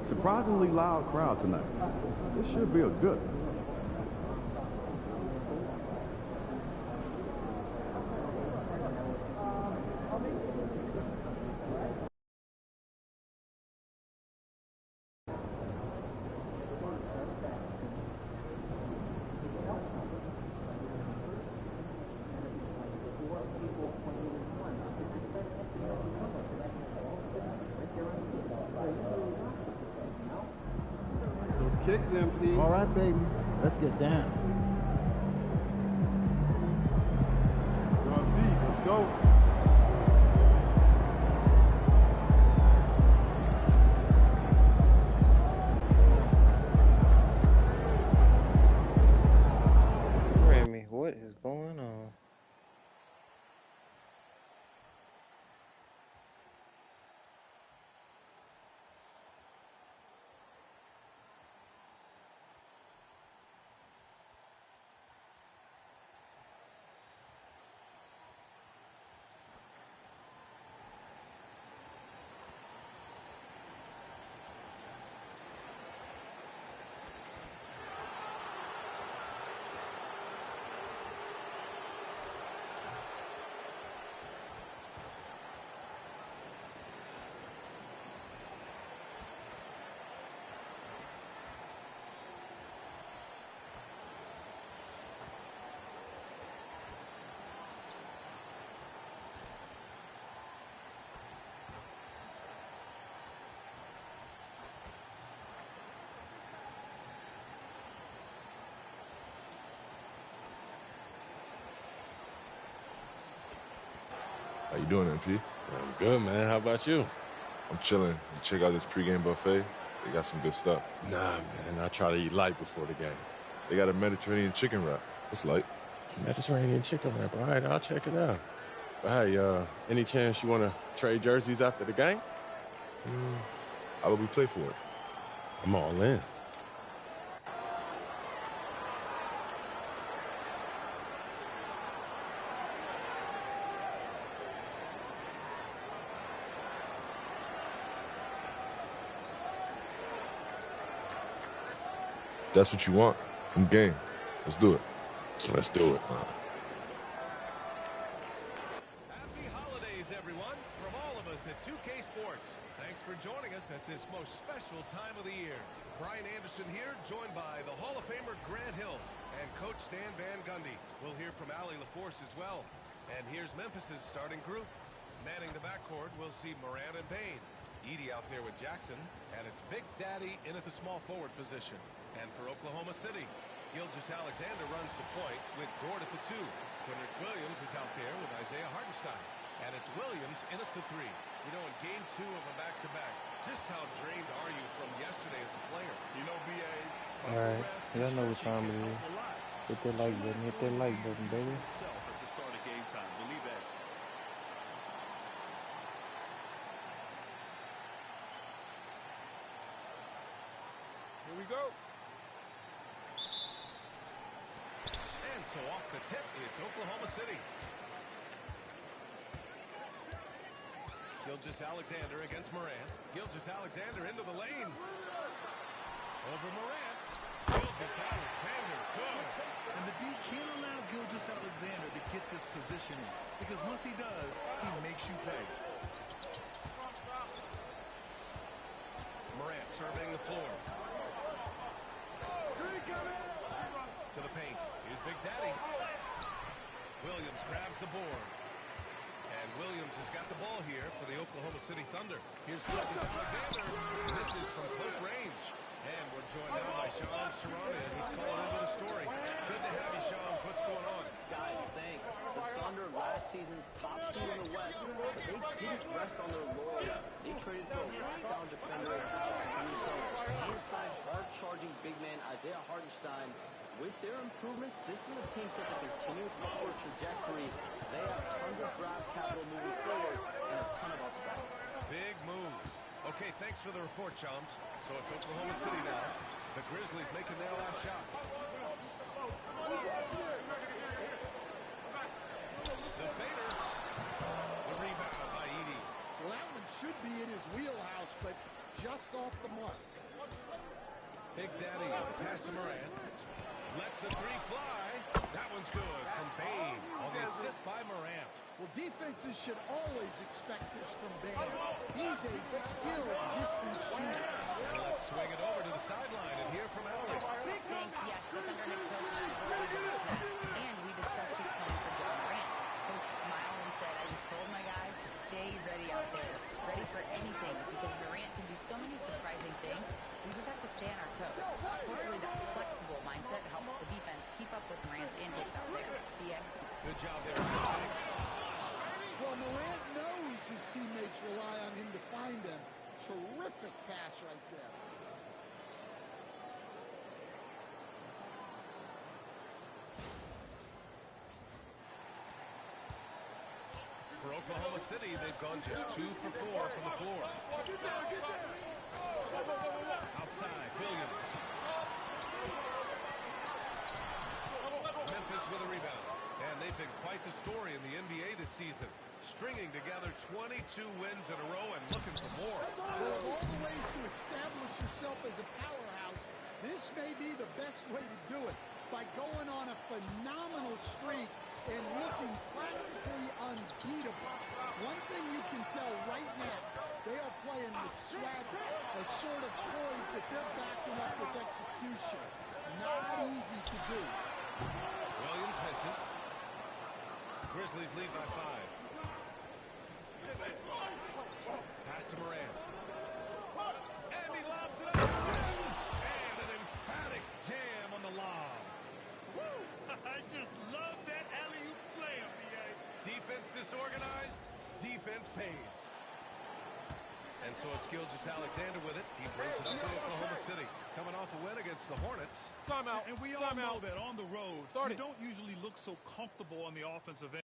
Surprisingly loud crowd tonight. This should be a good one. Kicks in, Pete. All right, baby. Let's get down. Let's go. Remy, what is going on? How you doing, MP? I'm good, man. How about you? I'm chilling. You check out this pregame buffet? They got some good stuff. Nah, man. I try to eat light before the game. They got a Mediterranean chicken wrap. It's light. Mediterranean chicken wrap. All right, I'll check it out. But hey, any chance you want to trade jerseys after the game? How about we play for it? I'm all in. That's what you want. I'm game. Let's do it. Let's do it. Happy holidays, everyone, from all of us at 2K Sports. Thanks for joining us at this most special time of the year. Brian Anderson here, joined by the Hall of Famer Grant Hill and Coach Stan Van Gundy. We'll hear from Allie LaForce as well. And here's Memphis's starting group. Manning the backcourt, we'll see Moran and Payne. Edie out there with Jackson, and it's Big Daddy in at the small forward position. And for Oklahoma City, Gilgeous-Alexander runs the point with Dort at the 2. Quinrich Williams is out there with Isaiah Hartenstein. And it's Williams in at the 3. You know, in game 2 of a back-to-back, just how drained are you from yesterday as a player? You know, B.A. Alright, y'all know what time it is. Hit that like button, baby. At the start of game time, believe that. Here we go. And so off the tip, it's Oklahoma City. Gilgeous-Alexander against Moran. Gilgeous-Alexander into the lane. Over Moran. Gilgeous-Alexander, good. And the D can't allow Gilgeous-Alexander to get this position in, because once he does, he makes you pay. Morant surveying the floor. To the paint. Here's Big Daddy. Williams grabs the board. And Williams has got the ball here for the Oklahoma City Thunder. Here's Gilgeous-Alexander. This is from close range. And we're joined now by Shams Charania. He's calling over the story. Good to have you, Shams. What's going on? Guys, thanks. The Thunder, last season's top seed in the West, but they didn't rest on their laurels. They traded for a lockdown defender, Alex Caruso, and signed hard-charging big man Isaiah Hartenstein. With their improvements, this is a team set to continue its upward trajectory. They have tons of draft capital moving forward and a ton of upside. Big moves. Okay, thanks for the report, Shams. So it's Oklahoma City now. The Grizzlies making their last shot. The fader. The rebound by Edie. Well, that one should be in his wheelhouse, but just off the mark. Big Daddy, pass to Morant. Lets the three fly. That one's good from Bane on the assist by Morant. Well, defenses should always expect this from Bane. He's a skilled distance shooter. Let's swing it over to the sideline and hear from Allie. Thanks, yes, the Thunder head coach really good with that. And we discussed his plan for John Morant. Coach smiled and said, I just told my guys to stay ready out there, ready for anything, because Morant can do so many surprising things. We just have to stay on our toes. Hopefully that flexible mindset helps the defense keep up with Morant's antics out there. BA. Good job there. Well, Morant knows his teammates rely on him to find them. Terrific pass right there. For Oklahoma City, they've gone just 2 for 4 from the floor. Outside, Williams. Memphis with a rebound. And they've been quite the story in the NBA this season. Stringing together 22 wins in a row and looking for more. Well, of all the ways to establish yourself as a powerhouse, this may be the best way to do it. By going on a phenomenal streak and looking practically unbeatable. One thing you can tell right now, they are playing with swagger, a sort of poise that they're backing up with execution. Not easy to do. Williams misses. Grizzlies lead by 5. Pass to Morant. And he lobs it up. And an emphatic jam on the lob. I just love that alley-oop slam, B.A. Defense disorganized. Defense pays. And so it's Gilgeous-Alexander with it. He brings it up to Oklahoma City. Coming off a win against the Hornets. Timeout. And we all know that on the road, you don't usually look so comfortable on the offensive end.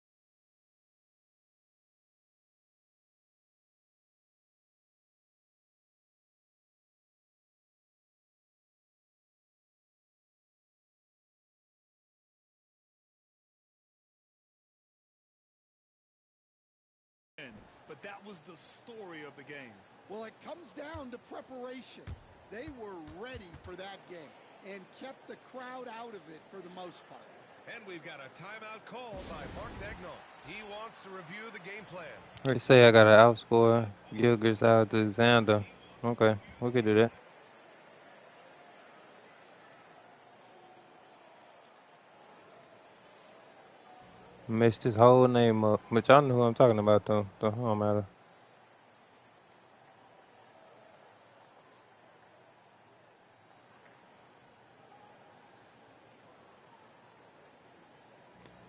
But that was the story of the game. Well, it comes down to preparation. They were ready for that game and kept the crowd out of it for the most part. And we've got a timeout called by Mark Degnault. He wants to review the game plan. They say I got to outscore Gilgeous-Alexander. Okay, we could do that. Messed his whole name up. But y'all know who I'm talking about, though. So it don't matter.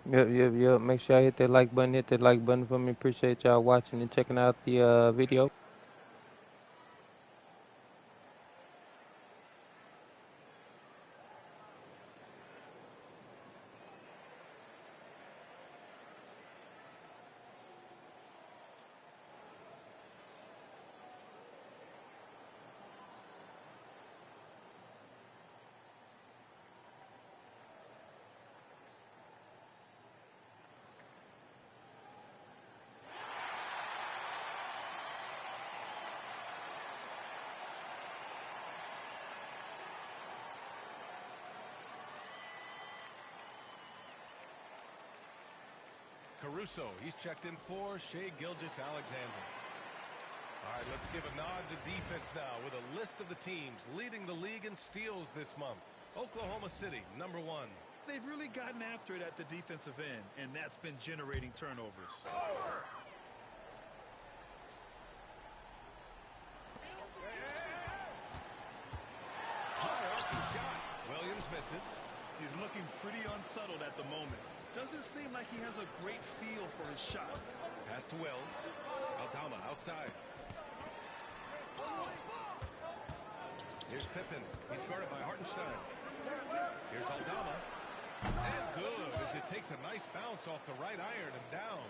Yep. Make sure I hit that like button for me. Appreciate y'all watching and checking out the video. Caruso, he's checked in for Shai Gilgeous-Alexander. All right, let's give a nod to defense now with a list of the teams leading the league in steals this month. Oklahoma City, number 1. They've really gotten after it at the defensive end, and that's been generating turnovers. High arcing shot. Williams misses. He's looking pretty unsettled at the moment. Doesn't seem like he has a great feel for his shot. Pass to Wells. Aldama outside. Here's Pippen. He's guarded by Hartenstein. Here's Aldama. And good as it takes a nice bounce off the right iron and down.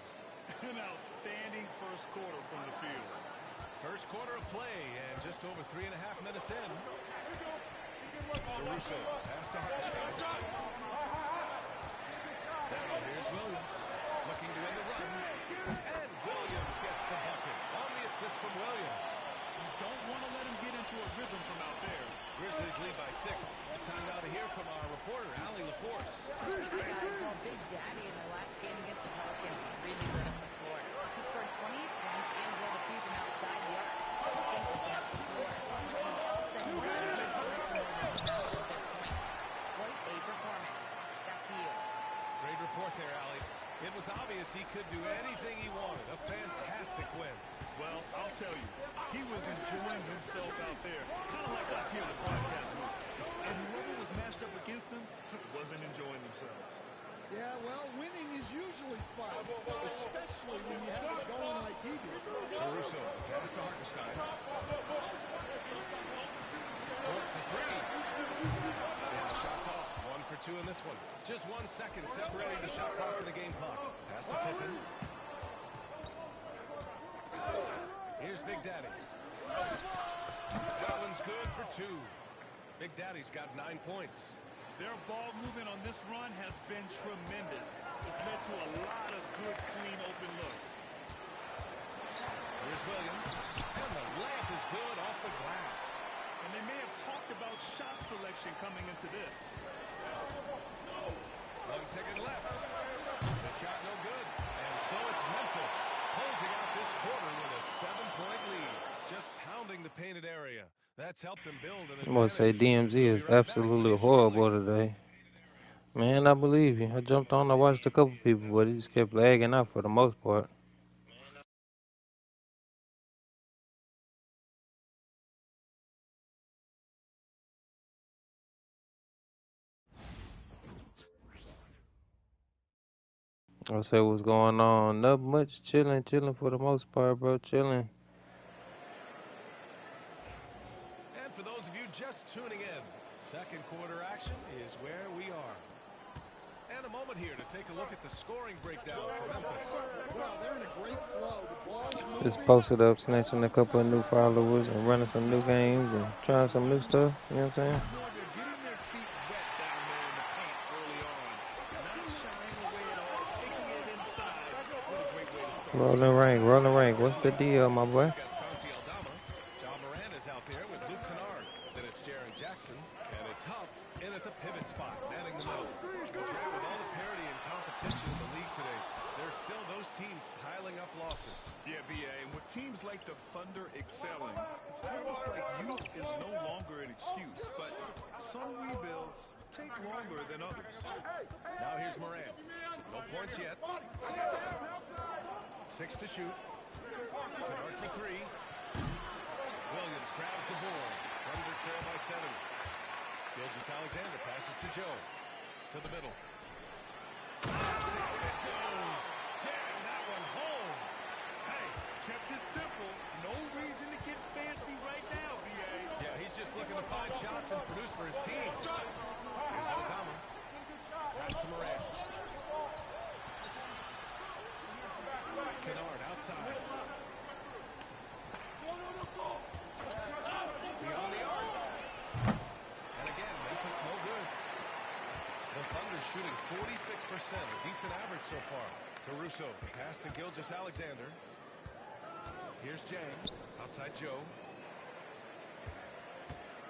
An outstanding first quarter from the field. First quarter of play and just over 3.5 minutes in. Caruso. Pass to Hartenstein. Now here's Williams, looking to win the run, and Williams gets the bucket on the assist from Williams. You don't want to let him get into a rhythm from out there. Grizzlies lead by 6. Time now to hear from our reporter, Allie LaForce. Well, Big Daddy in the last game against the Pelicans really lit up the floor. He scored 28 points and drilled a few from outside the arc. And opened up the floor. When it was all said and done, he accounted for more than half of their points. What a performance. Back to you. Great report there, Allie. It was obvious he could do anything he wanted. A fantastic win. Well, I'll tell you, he was enjoying himself out there, kind of like us here in the broadcast booth. And whoever was matched up against him wasn't enjoying themselves. Yeah, well, winning is usually fun, especially when you have it going like he did. Caruso, pass to Hartenstein. Court for 3. And the shot's off. 1 for 2 in this one. Just 1 second separating the shot clock and the game clock. Pass to Pippen. Here's Big Daddy. That one's good for 2. Big Daddy's got 9 points. Their ball movement on this run has been tremendous. It's led to a lot of good, clean, open looks. Here's Williams. And the layup is good off the glass. And they may have talked about shot selection coming into this. 1 second left. The shot no good. And so it's Memphis closing out this quarter with a 7-point lead. Just pounding the painted area. That's helped them build an I'm going to say DMZ is absolutely horrible today. Man, I believe you. I jumped on, I watched a couple people, but it just kept lagging out for the most part. I say what's going on. Not much. Chilling for the most part, bro. Chilling. And for those of you just tuning in, second quarter action is where we are. And a moment here to take a look at the scoring breakdown for Memphis. Well, they're in a great flow. The ball's moving. Just posted up, snatching a couple of new followers and running some new games and trying some new stuff. You know what I'm saying? Getting their feet wet down there in the paint early on. Not shying away at all, taking it inside. What a great way to start. Rolling rank. What's the deal, my boy? Santi Aldama. John Moran is out there with Luke Kennard. Then it's Jaren Jackson. And it's Huff in at the pivot spot, manning the middle. With all the parity and competition in the league today, there's still those teams piling up losses. Yeah, B.A., and with teams like the Thunder excelling, it's almost like youth is no longer an excuse, but some rebuilds take longer than others. Now here's Moran. No points yet. 6 to shoot. Kennard for 3. Williams grabs the board. Thunder trail by 7. Gilgeous-Alexander passes to Joe. To the middle. It goes. Jam that one home. Hey, kept it simple. No reason to get fancy right now, B.A. Yeah, he's just looking to find shots and produce for his team. Here's Aldama. Pass to Moran. Kennard outside. Beyond the arc. And again, Memphis no good. The Thunder shooting 46%, a decent average so far. Caruso, pass to Gilgeous-Alexander. Here's Jang, outside Joe.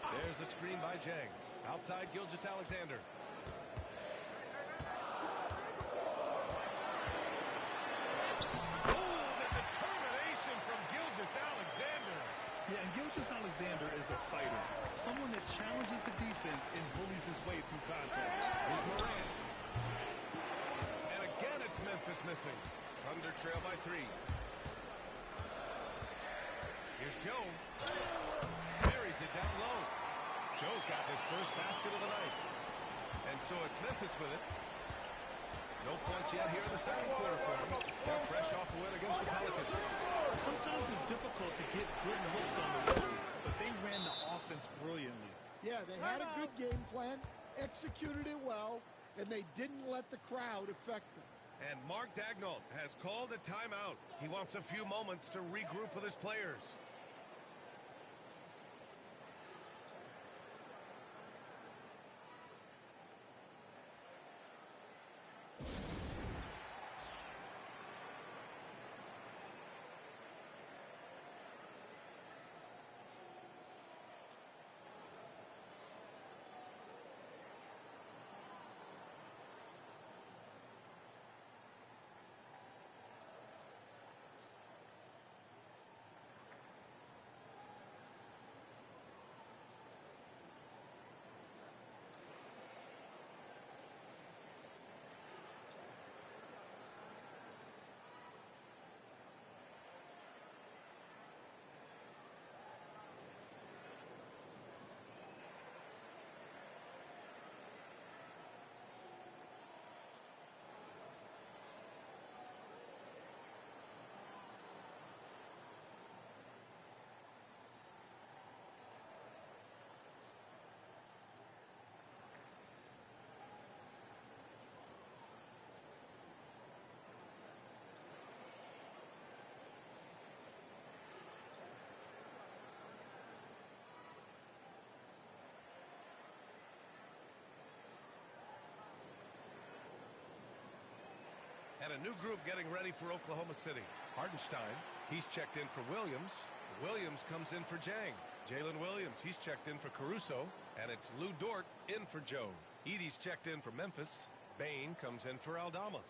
There's the screen by Jang. Outside Gilgeous-Alexander. Oh, the determination from Gilgeous-Alexander. Yeah, and Gilgeous-Alexander is a fighter. Someone that challenges the defense and bullies his way through contact. Here's Moran. And again, it's Memphis missing. Thunder trail by 3. Here's Joe. Buries it down low. Joe's got his first basket of the night. And so it's Memphis with it. No points yet here in the second quarter for them. They're fresh off a win against the Pelicans. Sometimes it's difficult to get good looks on the road, but they ran the offense brilliantly. Yeah, they had a good game plan, executed it well, and they didn't let the crowd affect them. And Mark Daigneault has called a timeout. He wants a few moments to regroup with his players. And a new group getting ready for Oklahoma City. Hardenstein, he's checked in for Williams. Williams comes in for Jang. Jalen Williams, he's checked in for Caruso. And it's Lou Dort in for Joe. Edey's checked in for Memphis. Bain comes in for Aldama.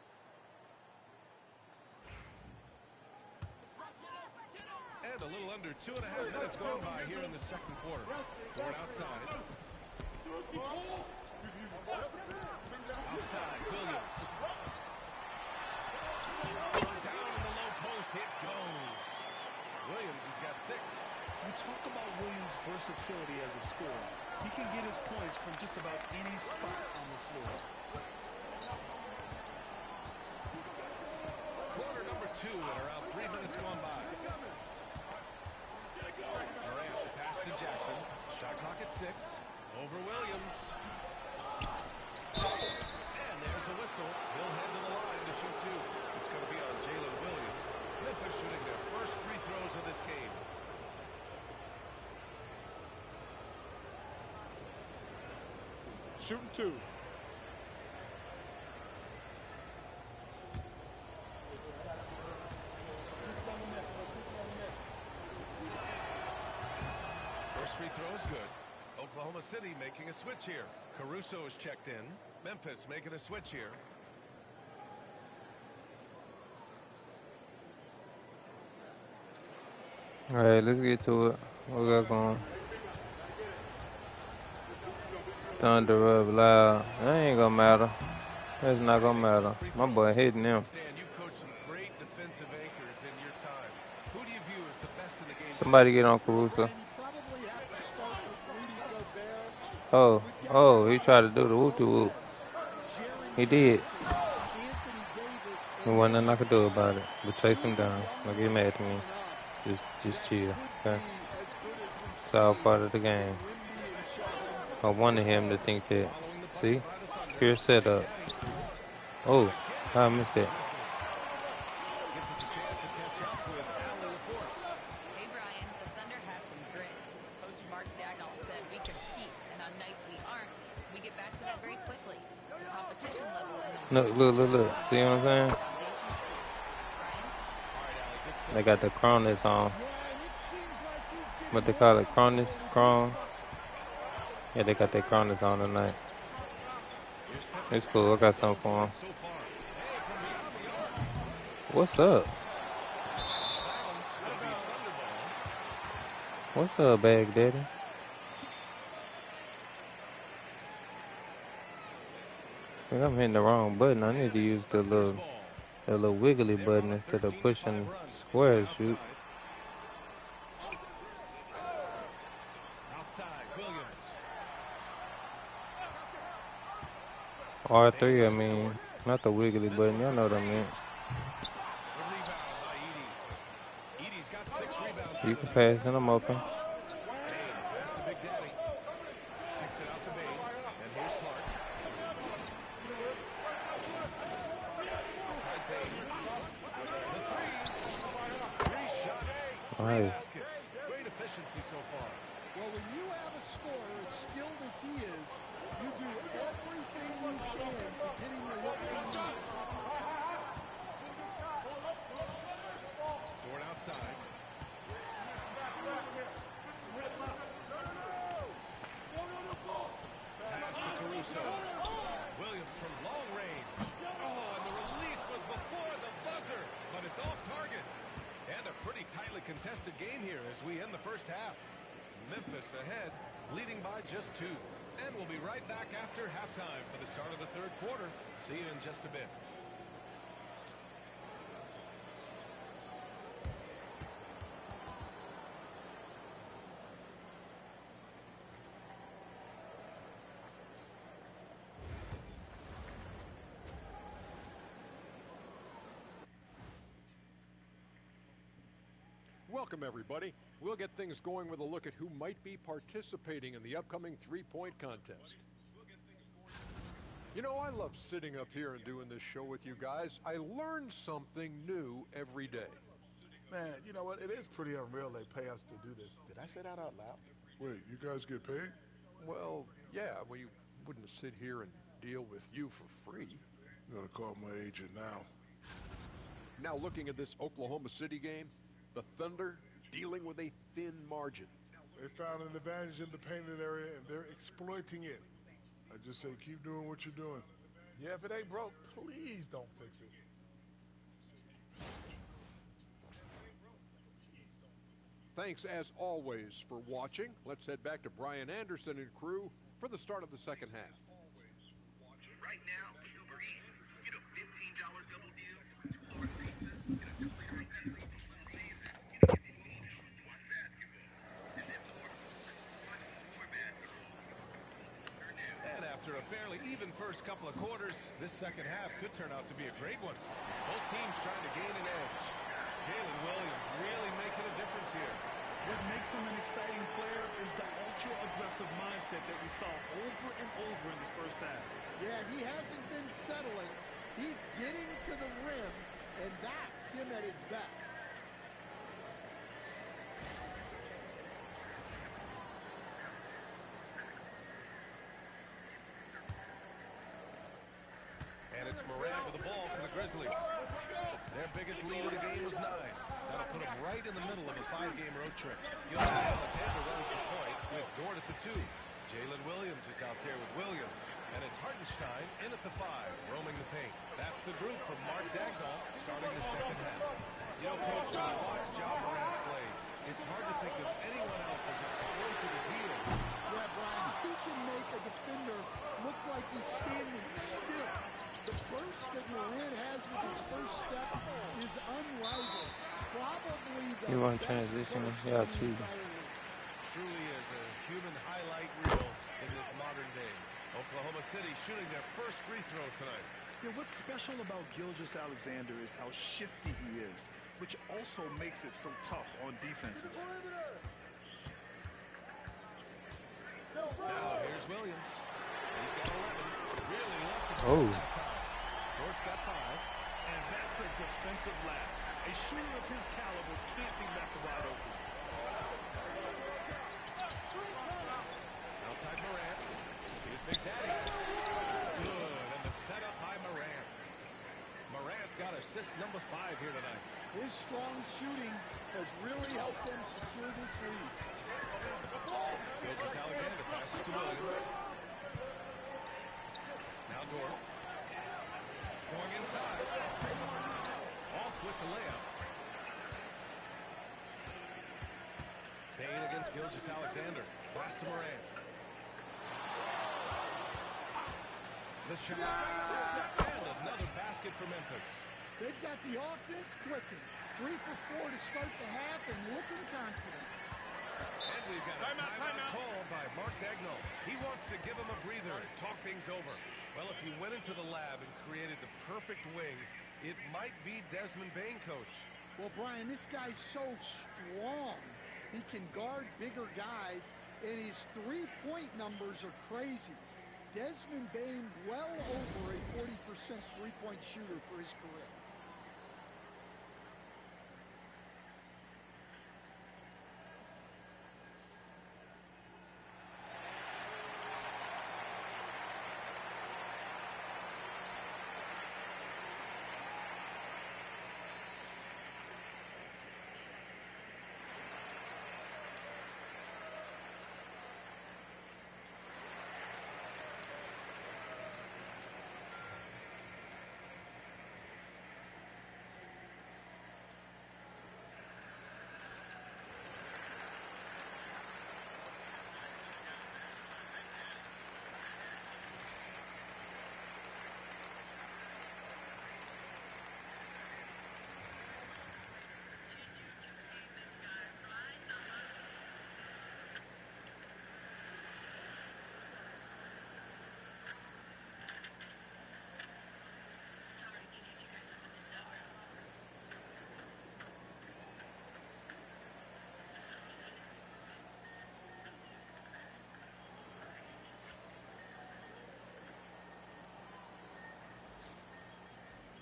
And a little under 2.5 minutes gone by here in the second quarter. Dort outside. Outside, Williams. Down in the low post, it goes. Williams has got 6. We talk about Williams' versatility as a scorer. He can get his points from just about any spot on the floor. Quarter number 2 and around 3 minutes gone by. Durant, the pass to Jackson. Shot clock at 6. Over Williams. And there's a whistle. He'll head to the line to shoot 2. It's going to be on Jalen Williams. Memphis shooting their first free throws of this game. Shooting 2. First free throw is good. Oklahoma City making a switch here. Caruso is checked in. Memphis making a switch here. All right, let's get to it. What we got going? Thunder up loud. That ain't gonna matter. That's not gonna matter. My boy hitting them. You've coached some great defensive anchors in your time. Who do you view as the best in the game? Somebody get on Caruso. Oh, he tried to do the whoop-de-whoop. He did. There wasn't nothing I could do about it. But chase him down. Don't get mad at me. Just chill, okay? It's all part of the game. I wanted him to think that. See? Pure setup. Oh, I missed it. Hey, Brian, the Thunder have some grit. Coach Mark Dagnall said we compete, and on nights we aren't, we get back to that very quickly. The competition level. Look. See what I'm saying? They got the Cronus on. What they call it? Cronus? Cron? Yeah, they got their Cronus on tonight. It's cool. I got something for him. What's up? What's up, Bag Daddy? I think I'm hitting the wrong button. I need to use the little wiggly button instead of pushing square shoot. R3, I mean, not the wiggly button. Y'all know what I mean. You can pass and I'm open. Nice. Great efficiency so far. Well, when you have a scorer as skilled as he is, you do everything you can to get him the looks he needs. Dort outside. Pass to Caruso. Williams from long range. Oh, and the release was before the buzzer, but it's off target. And a pretty tightly contested game here as we end the first half. Memphis ahead, leading by just 2. And we'll be right back after halftime for the start of the third quarter. See you in just a bit. Welcome, everybody. We'll get things going with a look at who might be participating in the upcoming three-point contest. You know, I love sitting up here and doing this show with you guys. I learn something new every day. Man, you know what? It is pretty unreal they pay us to do this. Did I say that out loud? Wait, you guys get paid? Well, yeah, we wouldn't sit here and deal with you for free. You gotta call my agent now. Now looking at this Oklahoma City game, the Thunder dealing with a thin margin. They found an advantage in the painted area, and they're exploiting it. I just say keep doing what you're doing. Yeah, if it ain't broke, please don't fix it. Thanks, as always, for watching. Let's head back to Brian Anderson and crew for the start of the second half. Right now, Uber Eats. Get a $15 double deal with 2 large pizzas and a 2-liter of Pepsi for Little Caesars. Get football, watch basketball, and then more basketball. And after a fairly even first couple of quarters, this second half could turn out to be a great one, as both teams trying to gain an edge. Jalen Williams really making a difference here. What makes him an exciting player is the ultra-aggressive mindset that we saw over and over in the first half. Yeah, he hasn't been settling. He's getting to the rim, and that's him at his best. And it's Morant with the ball for the Grizzlies. Their biggest lead of the game was 9. That'll put them right in the middle of a 5-game road trip. Alexander runs the point with Dort at the 2. Jalen Williams is out there with Williams. And it's Hartenstein in at the 5, roaming the paint. That's the group from Mark Dagnall starting the second half. You know, Coach, when I watch Ja Morant play, it's hard to think of anyone else as explosive as he is. Yeah, Brian, he can make a defender look like he's standing still. The burst that Morant has with his first step is unrivaled. Probably the You want to best transition? burst Yeah, in the too. entire league. Truly is a human highlight reel in this modern day. Oklahoma City shooting their first free throw tonight. Yeah, what's special about Gilgeous-Alexander is how shifty he is, which also makes it so tough on defenses. Now here's Williams. He's got 11. Really left it Oh. that time. Dort's got 5. And that's a defensive lapse. A shooter of his caliber can't be left wide open. Outside Morant. Here's Big Daddy. Good. And the setup by Morant. Morant's got assist number 5 here tonight. His strong shooting has really helped them secure this lead. Gilgeous-Alexander passes to Williams. Now Dort. Going inside. Off with the layup. Payne against Gilgeous-Alexander. Pass to Morant. The shot. And another basket for Memphis. They've got the offense clicking. 3 for 4 to start the half and looking confident. And we've got a timeout call by Mark Dagnall. He wants to give him a breather and talk things over. Well, if you went into the lab and created the perfect wing, it might be Desmond Bane, Coach. Well, Brian, this guy's so strong. He can guard bigger guys, and his three-point numbers are crazy. Desmond Bane well over a 40% three-point shooter for his career.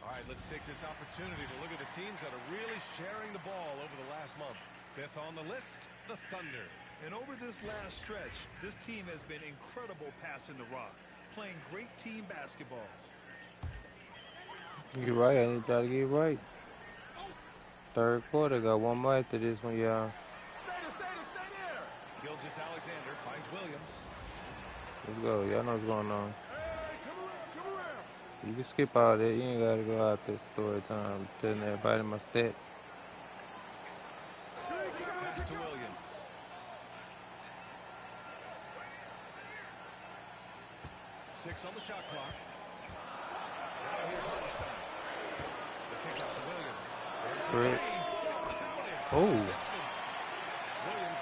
All right, let's take this opportunity to look at the teams that are really sharing the ball over the last month. 5th on the list, the Thunder. And over this last stretch, this team has been incredible passing the rock, playing great team basketball. You're right. I need to try to get right. Third quarter, got one more after this one, y'all. Gilgeous Alexander finds Williams. Let's go. Y'all know what's going on. You can skip all that. You ain't got to go out there story time telling everybody my stats. Pass to Williams. Six on the shot clock. Now here's Hartenstein. The kick out to Williams. Correct. Oh. Williams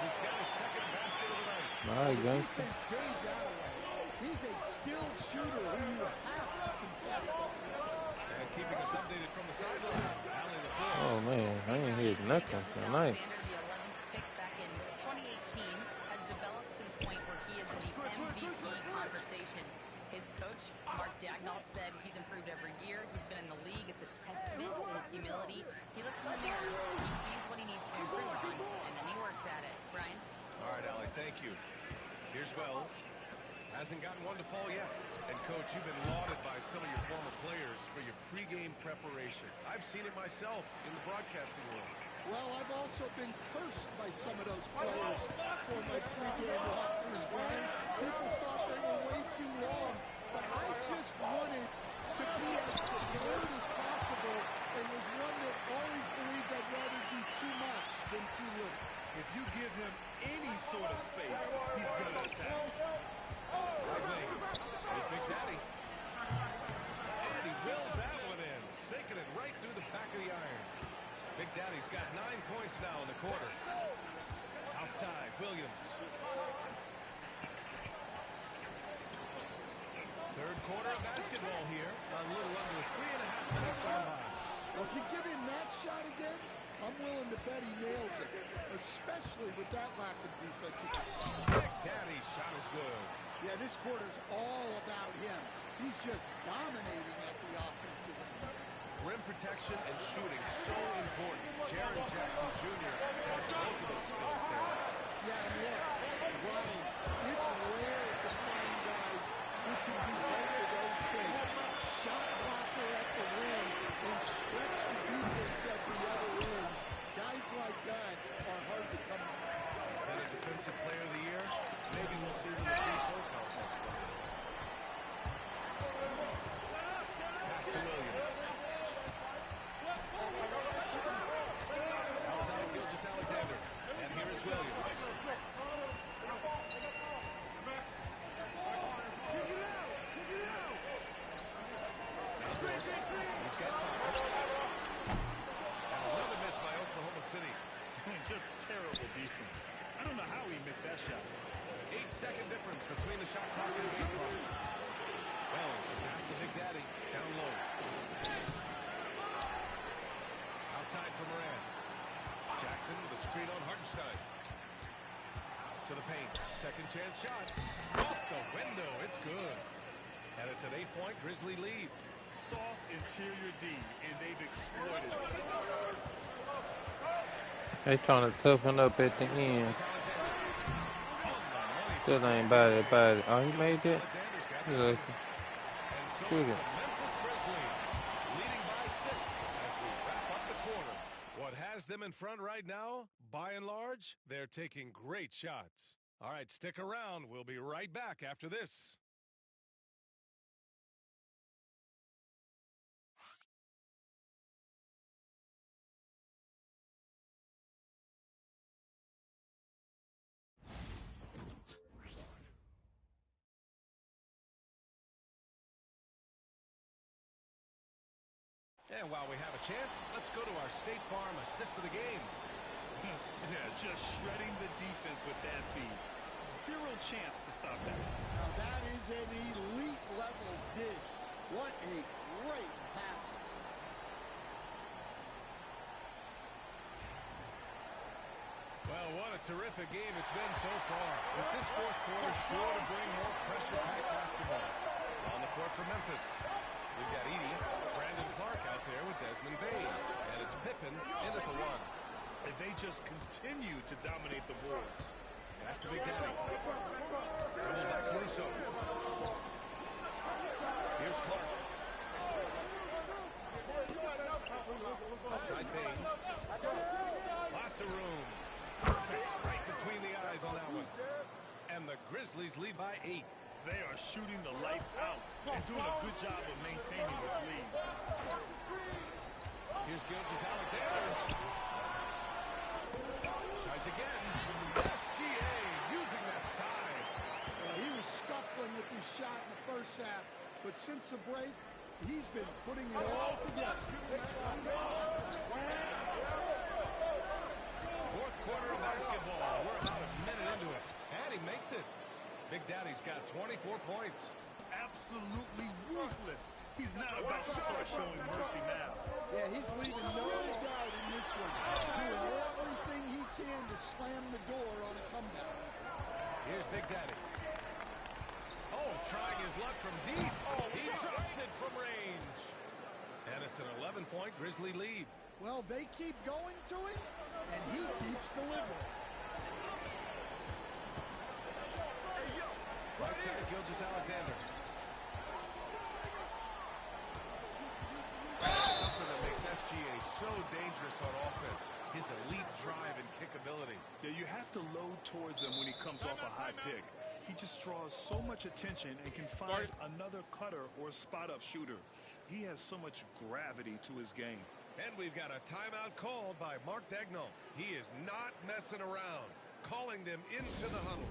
has got his second basket of the night. All right, gangster. Defense gave that away. He's a skilled shooter who you have to contest. And keeping us updated from the sideline. Allie LaFleur. Oh, man. I ain't heard nothing tonight. Alexander, the 11th pick back in 2018, has developed to the point where he is in the MVP conversation. His coach, Mark Daignault, said he's improved every year. He's been in the league. It's a testament to his humility. He looks in the mirror. He sees what he needs to improve on, and then he works at it. Brian? All right, Allie, thank you. Here's Wells. Hasn't gotten one to fall yet. And, Coach, you've been lauded by some of your former players for your pregame preparation. I've seen it myself in the broadcasting world. Well, I've also been cursed by some of those players for my pregame walkthroughs, Brian. People thought they were way too long, but I just wanted to be as prepared as possible and was one that always believed I'd rather do too much than too little. If you give him any sort of space, he's going to attack. Right wing. Here's Big Daddy. And he wills that one in. Sinking it right through the back of the iron. Big Daddy's got 9 points now in the quarter. Outside, Williams. Third quarter of basketball here. A little under 3.5 minutes gone by. Well, if you give him that shot again, I'm willing to bet he nails it, especially with that lack of defensive. Big Daddy's shot is good. Yeah, this quarter's all about him. He's just dominating at the offensive end. Rim protection and shooting so important. Jaren Jackson Jr. has both of those skills there. Yeah, and look, Brian, it's rare to find guys who can do both of those things. Shot blocker at the rim and stretch the defense at the other rim. Guys like that are hard to come by. He's been a defensive player of the year. Maybe we'll see him in the free-throw contest. Pass to Williams. Outside Gilgeous Alexander. And here is Williams. He's got 5. And another miss by Oklahoma City. Just terrible defense. I don't know how he missed that shot. 8-second difference between the shot clock and the game clock. Wells, pass to Big Daddy. Down low. Outside for Moran. Jackson with a screen on Hartenstein. To the paint. Second chance shot. Off the window. It's good. And it's an 8-point Grizzly lead. Soft interior D, and they've exploited it. They trying to toughen up at the end. Still ain't bad at it. Oh, he made that? Look. Shoot it. Memphis Grizzlies leading by 6 as we wrap up the quarter. What has them in front right now, by and large, they're taking great shots. All right, stick around. We'll be right back after this. And while we have a chance, let's go to our State Farm assist of the game. Yeah, just shredding the defense with that feed. Zero chance to stop that. Now that is an elite level dish. What a great pass. Well, what a terrific game it's been so far. With this fourth quarter sure to bring more pressure-packed basketball. On the court for Memphis, we've got Edey, Brandon Clark out there with Desmond Bain. And it's Pippen in at the 1. And they just continue to dominate the boards. Pass to Big Daddy. Double back Caruso. Here's Clark. Outside Bain. on that one. And the Grizzlies lead by 8. They are shooting the lights out and doing a good job of maintaining this lead. Here's Gilgeous-Alexander. Tries again. SGA using that side. He was scuffling with his shot in the first half, but since the break, he's been putting it all together. Fourth quarter of basketball. We're about a minute into it. And he makes it. Big Daddy's got 24 points. Absolutely ruthless. He's not about to start showing mercy now. Yeah, he's leaving no doubt in this one. Doing everything he can to slam the door on a comeback. Here's Big Daddy. Oh, trying his luck from deep. Oh, he drops it from range. And it's an 11-point Grizzly lead. Well, they keep going to him, and he keeps delivering. Right side, Gilgeous-Alexander. Something that makes SGA so dangerous on offense. His elite drive and kick ability. Yeah, you have to load towards him when he comes off a high pick. He just draws so much attention and can find another cutter or spot-up shooter. He has so much gravity to his game. And we've got a timeout called by Mark Daigneault. He is not messing around, calling them into the huddle.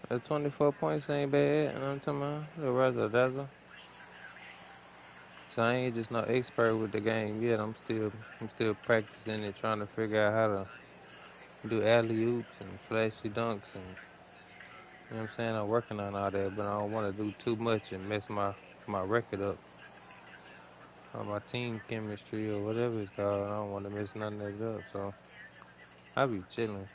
The 24 points ain't bad, you know what I'm talking about? The razzle-dazzle. So I ain't just no expert with the game yet. I'm still practicing and trying to figure out how to do alley-oops and flashy dunks and, you know what I'm saying? I'm working on all that, but I don't want to do too much and mess my record up. Or my team chemistry or whatever it's called. I don't want to mess none of that up, so I'll be chilling.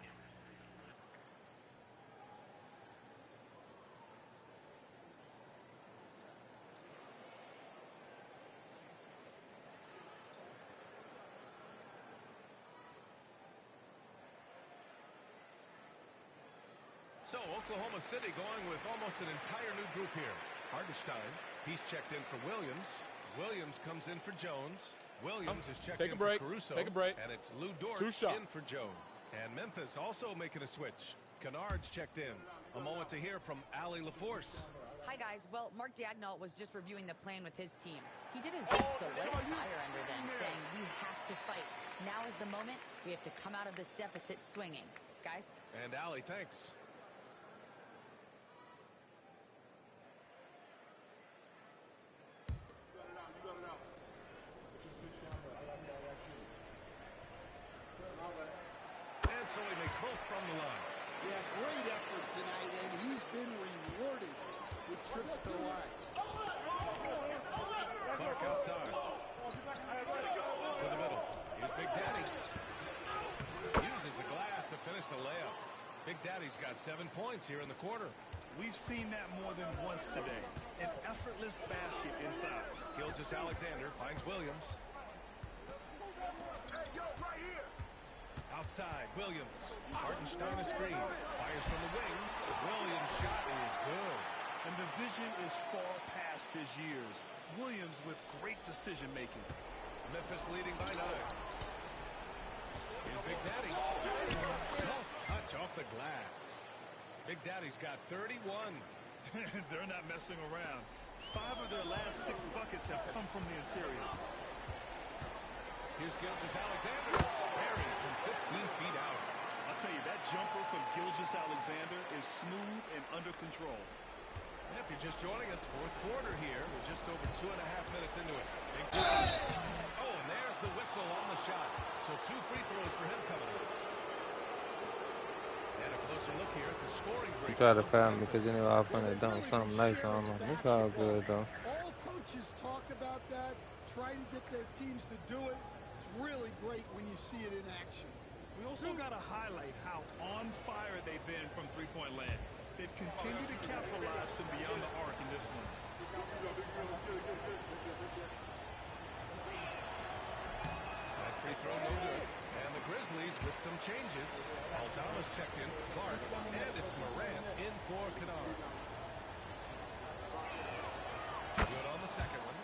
So Oklahoma City going with almost an entire new group here. Hartenstein, he's checked in for Williams. Williams comes in for Jones. Williams is checked in for Caruso. Take a break. And it's Lou Dort in for Jones. And Memphis also making a switch. Kennard's checked in. A moment to hear from Allie LaForce. Hi, guys. Well, Mark Daigneault was just reviewing the plan with his team. He did his best to light a fire under them, saying we have to fight. Now is the moment. We have to come out of this deficit swinging. Guys? And Allie, thanks. And so he makes both from the line. Yeah, great effort tonight, and he's been rewarded with trips to the line. Clark outside. To the middle. Here's Big Daddy. Uses the glass to finish the layup. Big Daddy's got 7 points here in the quarter. We've seen that more than once today. An effortless basket inside. Gilgeous-Alexander finds Williams. Hey, yo, right here. Outside, Williams. Hartenstein a screen. Fires from the wing. Williams' shot is good. And the vision is far past his years. Williams with great decision-making. Memphis leading by 9. Here's Big Daddy. Soft touch off the glass. Big Daddy's got 31. They're not messing around. 5 of their last 6 buckets have come from the interior. Here's Gilgeous-Alexander. Buried from 15 feet out. I'll tell you, that jumper from Gilgeous-Alexander is smooth and under control. If you're just joining us, fourth quarter here. We're just over 2.5 minutes into it. Big Daddy. Oh, and there's the whistle on the shot. So 2 free throws for him coming up. And a closer look here at the scoring break. Try to foul me because anyway, I'm going to dunk something nice on them. It's all good, though. All coaches talk about that, try to get their teams to do it. It's really great when you see it in action. We also got to highlight how on fire they've been from three-point land. They've continued to capitalize from beyond the arc in this one. That free throw no good. And the Grizzlies with some changes. Aldama's checked in for Clark, and it's Morant in for Kennard. Good on the second one.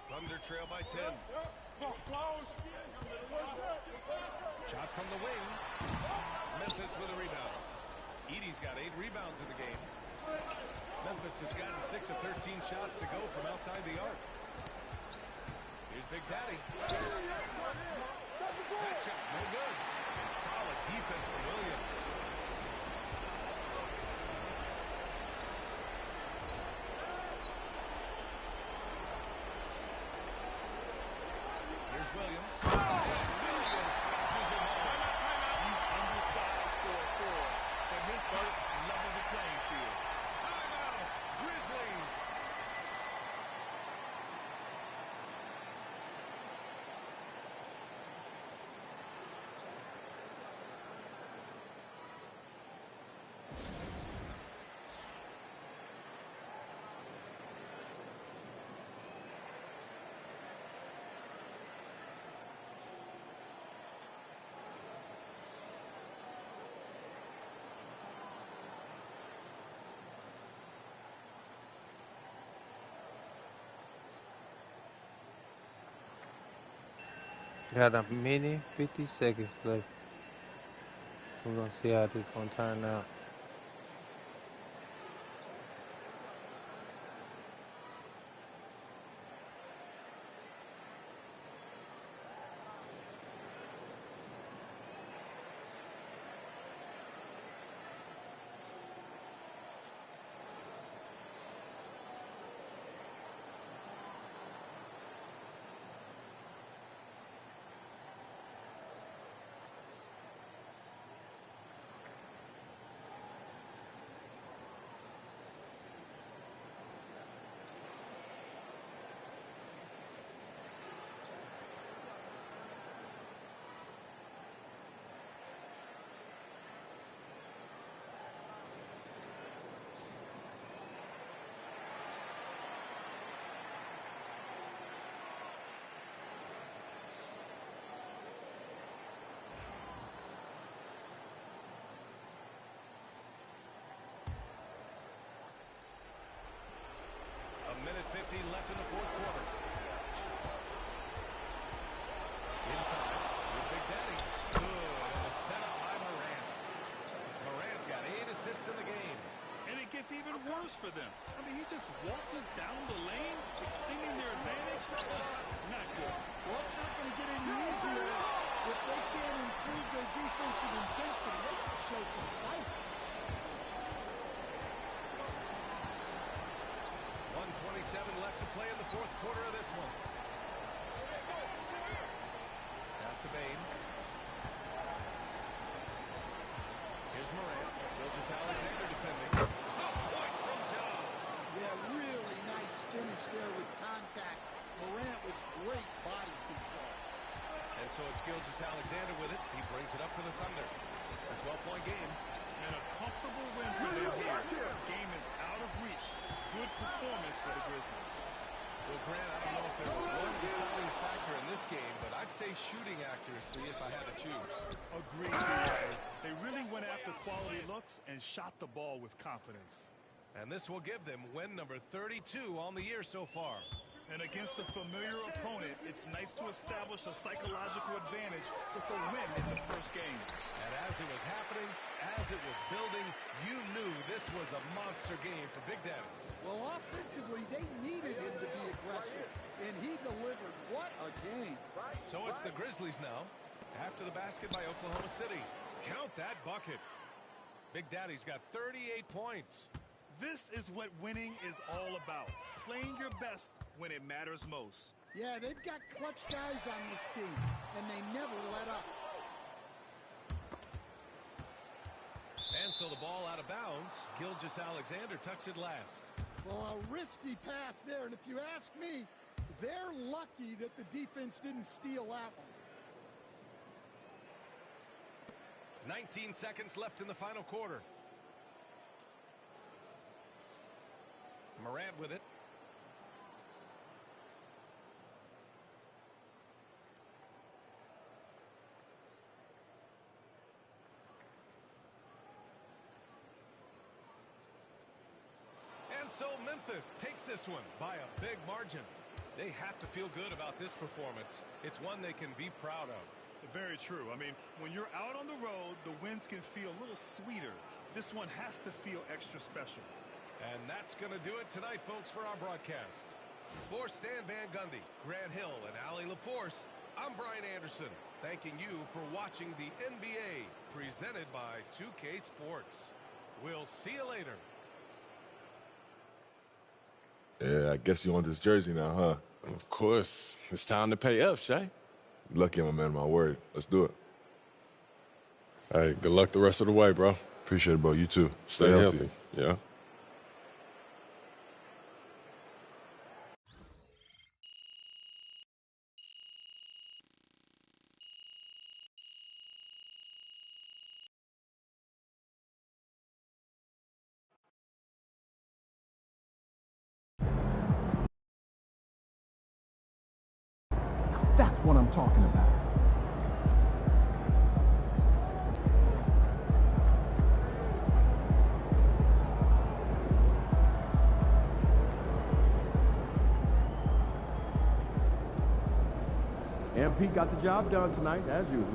Thunder trail by 10. Shot from the wing. Memphis with a rebound. Edey's got 8 rebounds in the game. Memphis has gotten 6 of 13 shots to go from outside the arc. Here's Big Daddy. That shot, no good. And solid defense from Williams. Here's Williams. Williams catches it home. He's undersized for a 4, but his hits level the playing field. Timeout, Grizzlies. Got a minute, 50 seconds left. We're going to see how this one turn out. Minute 15 left in the fourth quarter. Inside. Here's Big Daddy. Good. And the setup by Morant. Morant's got 8 assists in the game. And it gets even worse for them. I mean, he just waltzes down the lane, extending their advantage. Not good. Well, it's not going to get any easier if they can't improve their defensive intensity. They got to show some fight. 1:27 left to play in the fourth quarter of this one. Pass to Bain. Here's Morant. Gilgeous-Alexander defending. Top point from John. Yeah, really nice finish there with contact. Morant with great body control. And so it's Gilgeous-Alexander with it. He brings it up for the Thunder. A 12-point game. And a comfortable win for them here. Game is out of reach. Good performance for the Grizzlies. Well, Grant, I don't know if there was one deciding factor in this game, but I'd say shooting accuracy if I had to choose. Agreed. They really went after quality looks and shot the ball with confidence. And this will give them win number 32 on the year so far. And against a familiar opponent, it's nice to establish a psychological advantage with the win in the first game. And as it was happening, as it was building, you knew this was a monster game for Big Daddy. Well, offensively, they needed him to be aggressive, and he delivered. What a game. So it's the Grizzlies now, after the basket by Oklahoma City. Count that bucket. Big Daddy's got 38 points. This is what winning is all about. Playing your best when it matters most. Yeah, they've got clutch guys on this team, and they never let up. And so the ball out of bounds. Gilgeous-Alexander touched it last. Well, a risky pass there, and if you ask me, they're lucky that the defense didn't steal that one. 19 seconds left in the final quarter. Morant with it. And so Memphis takes this one by a big margin. They have to feel good about this performance. It's one they can be proud of. Very true. I mean, when you're out on the road, the wins can feel a little sweeter. This one has to feel extra special. And that's going to do it tonight, folks, for our broadcast. For Stan Van Gundy, Grant Hill, and Allie LaForce, I'm Brian Anderson, thanking you for watching the NBA presented by 2K Sports. We'll see you later. Yeah, I guess you want this jersey now, huh? Of course. It's time to pay up, Shay. You're lucky I'm a man of my word. Let's do it. Hey, good luck the rest of the way, bro. Appreciate it, bro. You too. Stay healthy. Yeah. That's what I'm talking about. MP got the job done tonight, as usual.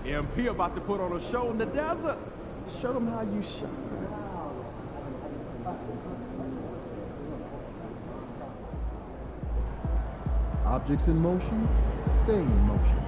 MP about to put on a show in the desert. Show them how you shot. Objects in motion, stay in motion.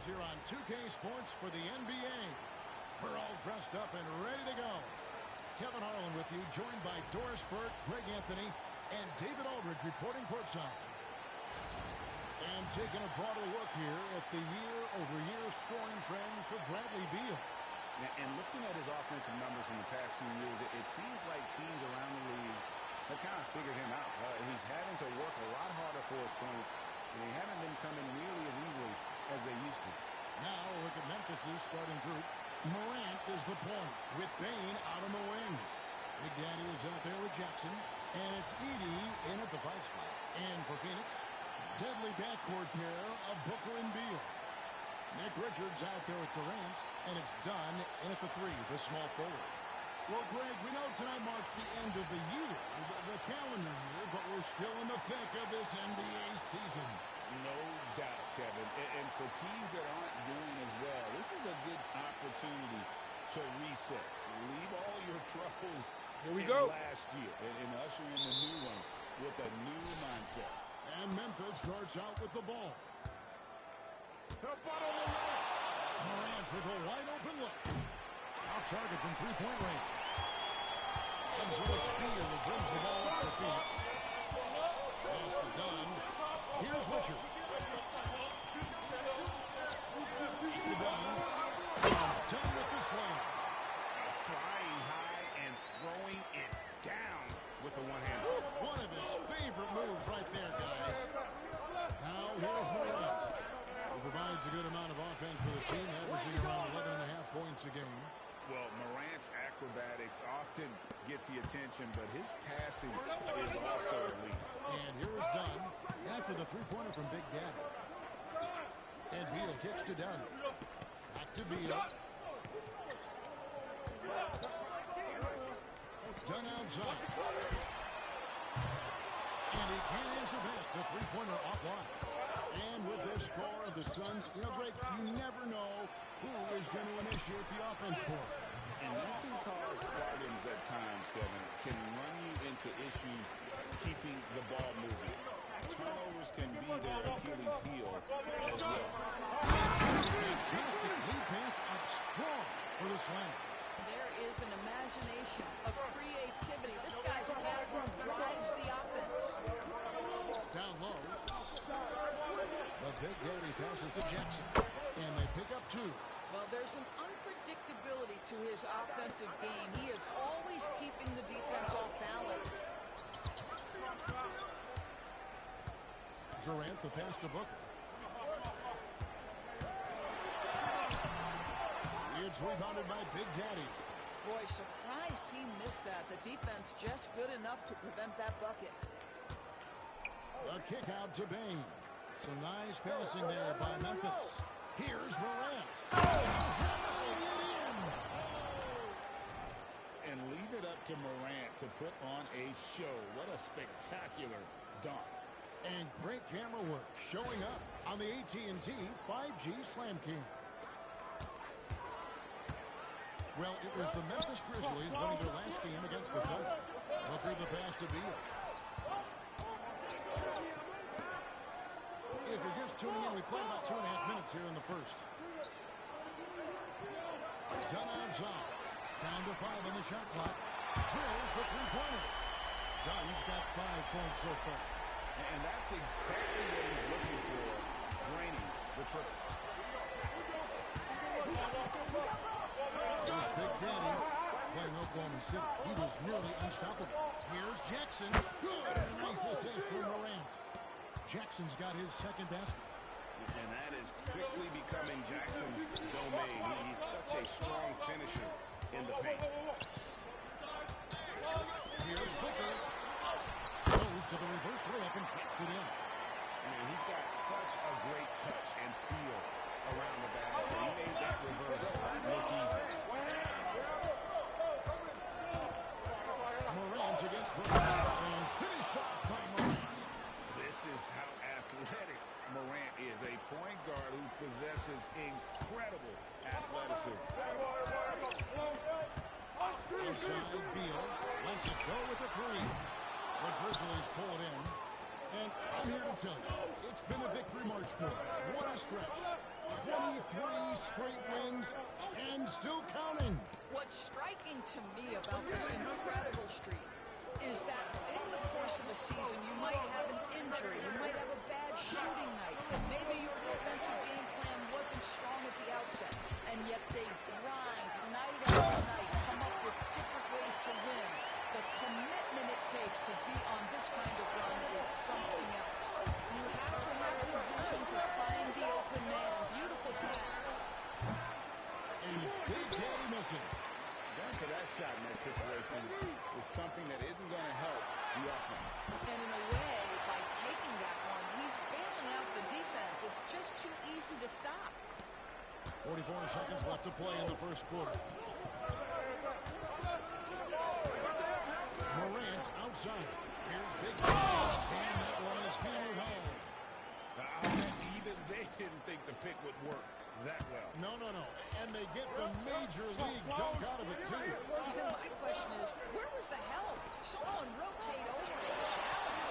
Here on 2K Sports for the NBA. We're all dressed up and ready to go. Kevin Harlan with you, joined by Doris Burke, Greg Anthony, and David Aldridge reporting courtside. And taking a broader look here at the year-over-year scoring trend for Bradley Beal. And looking at his offensive numbers from the past few years, it seems like teams around the league have kind of figured him out. He's having to work a lot harder for his points, and they haven't been coming nearly as easily as they used to. Now look at Memphis's starting group. Morant is the point with Bane out on the wing. Big Daddy is out there with Jackson, and it's Edey in at the 5 spot. And for Phoenix, deadly backcourt pair of Booker and Beal. Nick Richards out there with Durant, and it's Dunn in at the 3, the small forward. Well, Greg, we know tonight marks the end of the year, the calendar year, but we're still in the thick of this NBA season. No doubt, Kevin. And for teams that aren't doing as well, this is a good opportunity to reset. Leave all your troubles last year and usher in the new one with a new mindset. And Memphis starts out with the ball. Morant with a wide open look. Off target from three-point range. And so it's Beal who brings the ball up for Phoenix. Pass to Dunn. Here's Richards. To Dunn. Dunn with the slam. Flying high and throwing it down with the one-hand. One of his favorite moves right there, guys. Now here's Morant. He provides a good amount of offense for the team, averaging around 11.5 points a game. Well, Morant's acrobatics often get the attention, but his passing is also elite. And here is Dunn after the three-pointer from Big Daddy. And Beal kicks to Dunn. Back to Beal. Dunn outside. And he can't answer back. The three-pointer offline. And with this score of the Suns, you know, Greg, you never know who is going to initiate the offense for him. And that can cause problems at times, Kevin. Can run you into issues keeping the ball moving. Turnovers can be their Achilles heel as well. Fantastic lead pass up strong for the slam. There is an imagination, a creativity. This guy's passing drives the offense. Down low. The Big Daddy passes to Jackson. And they pick up 2. Well, there's an unpredictability to his offensive game. He is always keeping the defense off balance. Durant, the pass to Booker. It's rebounded by Big Daddy. Boy, surprised he missed that. The defense just good enough to prevent that bucket. A kick out to Bain. Some nice passing there by Memphis. Here's Morant. And leave it up to Morant to put on a show. What a spectacular dunk. And great camera work showing up on the AT&T 5G Slam King. Well, it was the Memphis Grizzlies winning their last game against the Thunder. Booker the pass to Beal. If you're just tuning in, we played about 2.5 minutes here in the first. Done outside. Down to 5 on the shot clock. Drills the three-pointer. Dunn's got 5 points so far. And that's exactly what he's looking for, draining the triple. Here's Big Daddy playing Oklahoma City. He was nearly unstoppable. Here's Jackson. Good. And a nice assist from Morant. Jackson's got his second basket. And that is quickly becoming Jackson's domain. He's such a strong finisher in the paint. Here's Booker. Goes to the reverse layup and gets it in. Man, he's got such a great touch and feel around the basket. He made that reverse look easy. Morant against Booker. And finished off by Morant. This is how athletic Morant is. A point guard who possesses incredible athleticism. Outside Beal. Lets it go with the three. The Grizzlies pull it in. And I'm here to tell you, it's been a victory march for them. What a stretch. 23 straight wins and still counting. What's striking to me about this incredible streak is that in the course of a season, you might have an injury, you might have a bad shooting night, maybe your defensive game plan wasn't strong at the outset, and yet they grind night after night, come up with different ways to win. The commitment it takes to be on this kind of run is something else. You have to have the vision to find the open man. Beautiful pass. And it's Big Daddy missing. Going for that shot in that situation is something that isn't going to help the offense. And in a way, by taking that one, he's bailing out the defense. It's just too easy to stop. 44 seconds left to play in the first quarter. Morant outside. Here's Big Daddy. And that one is hammered home. Even they didn't think the pick would work that well. No. And they get the major league dunk out of it, too. My question is, where was the help? Someone rotate over and challenge.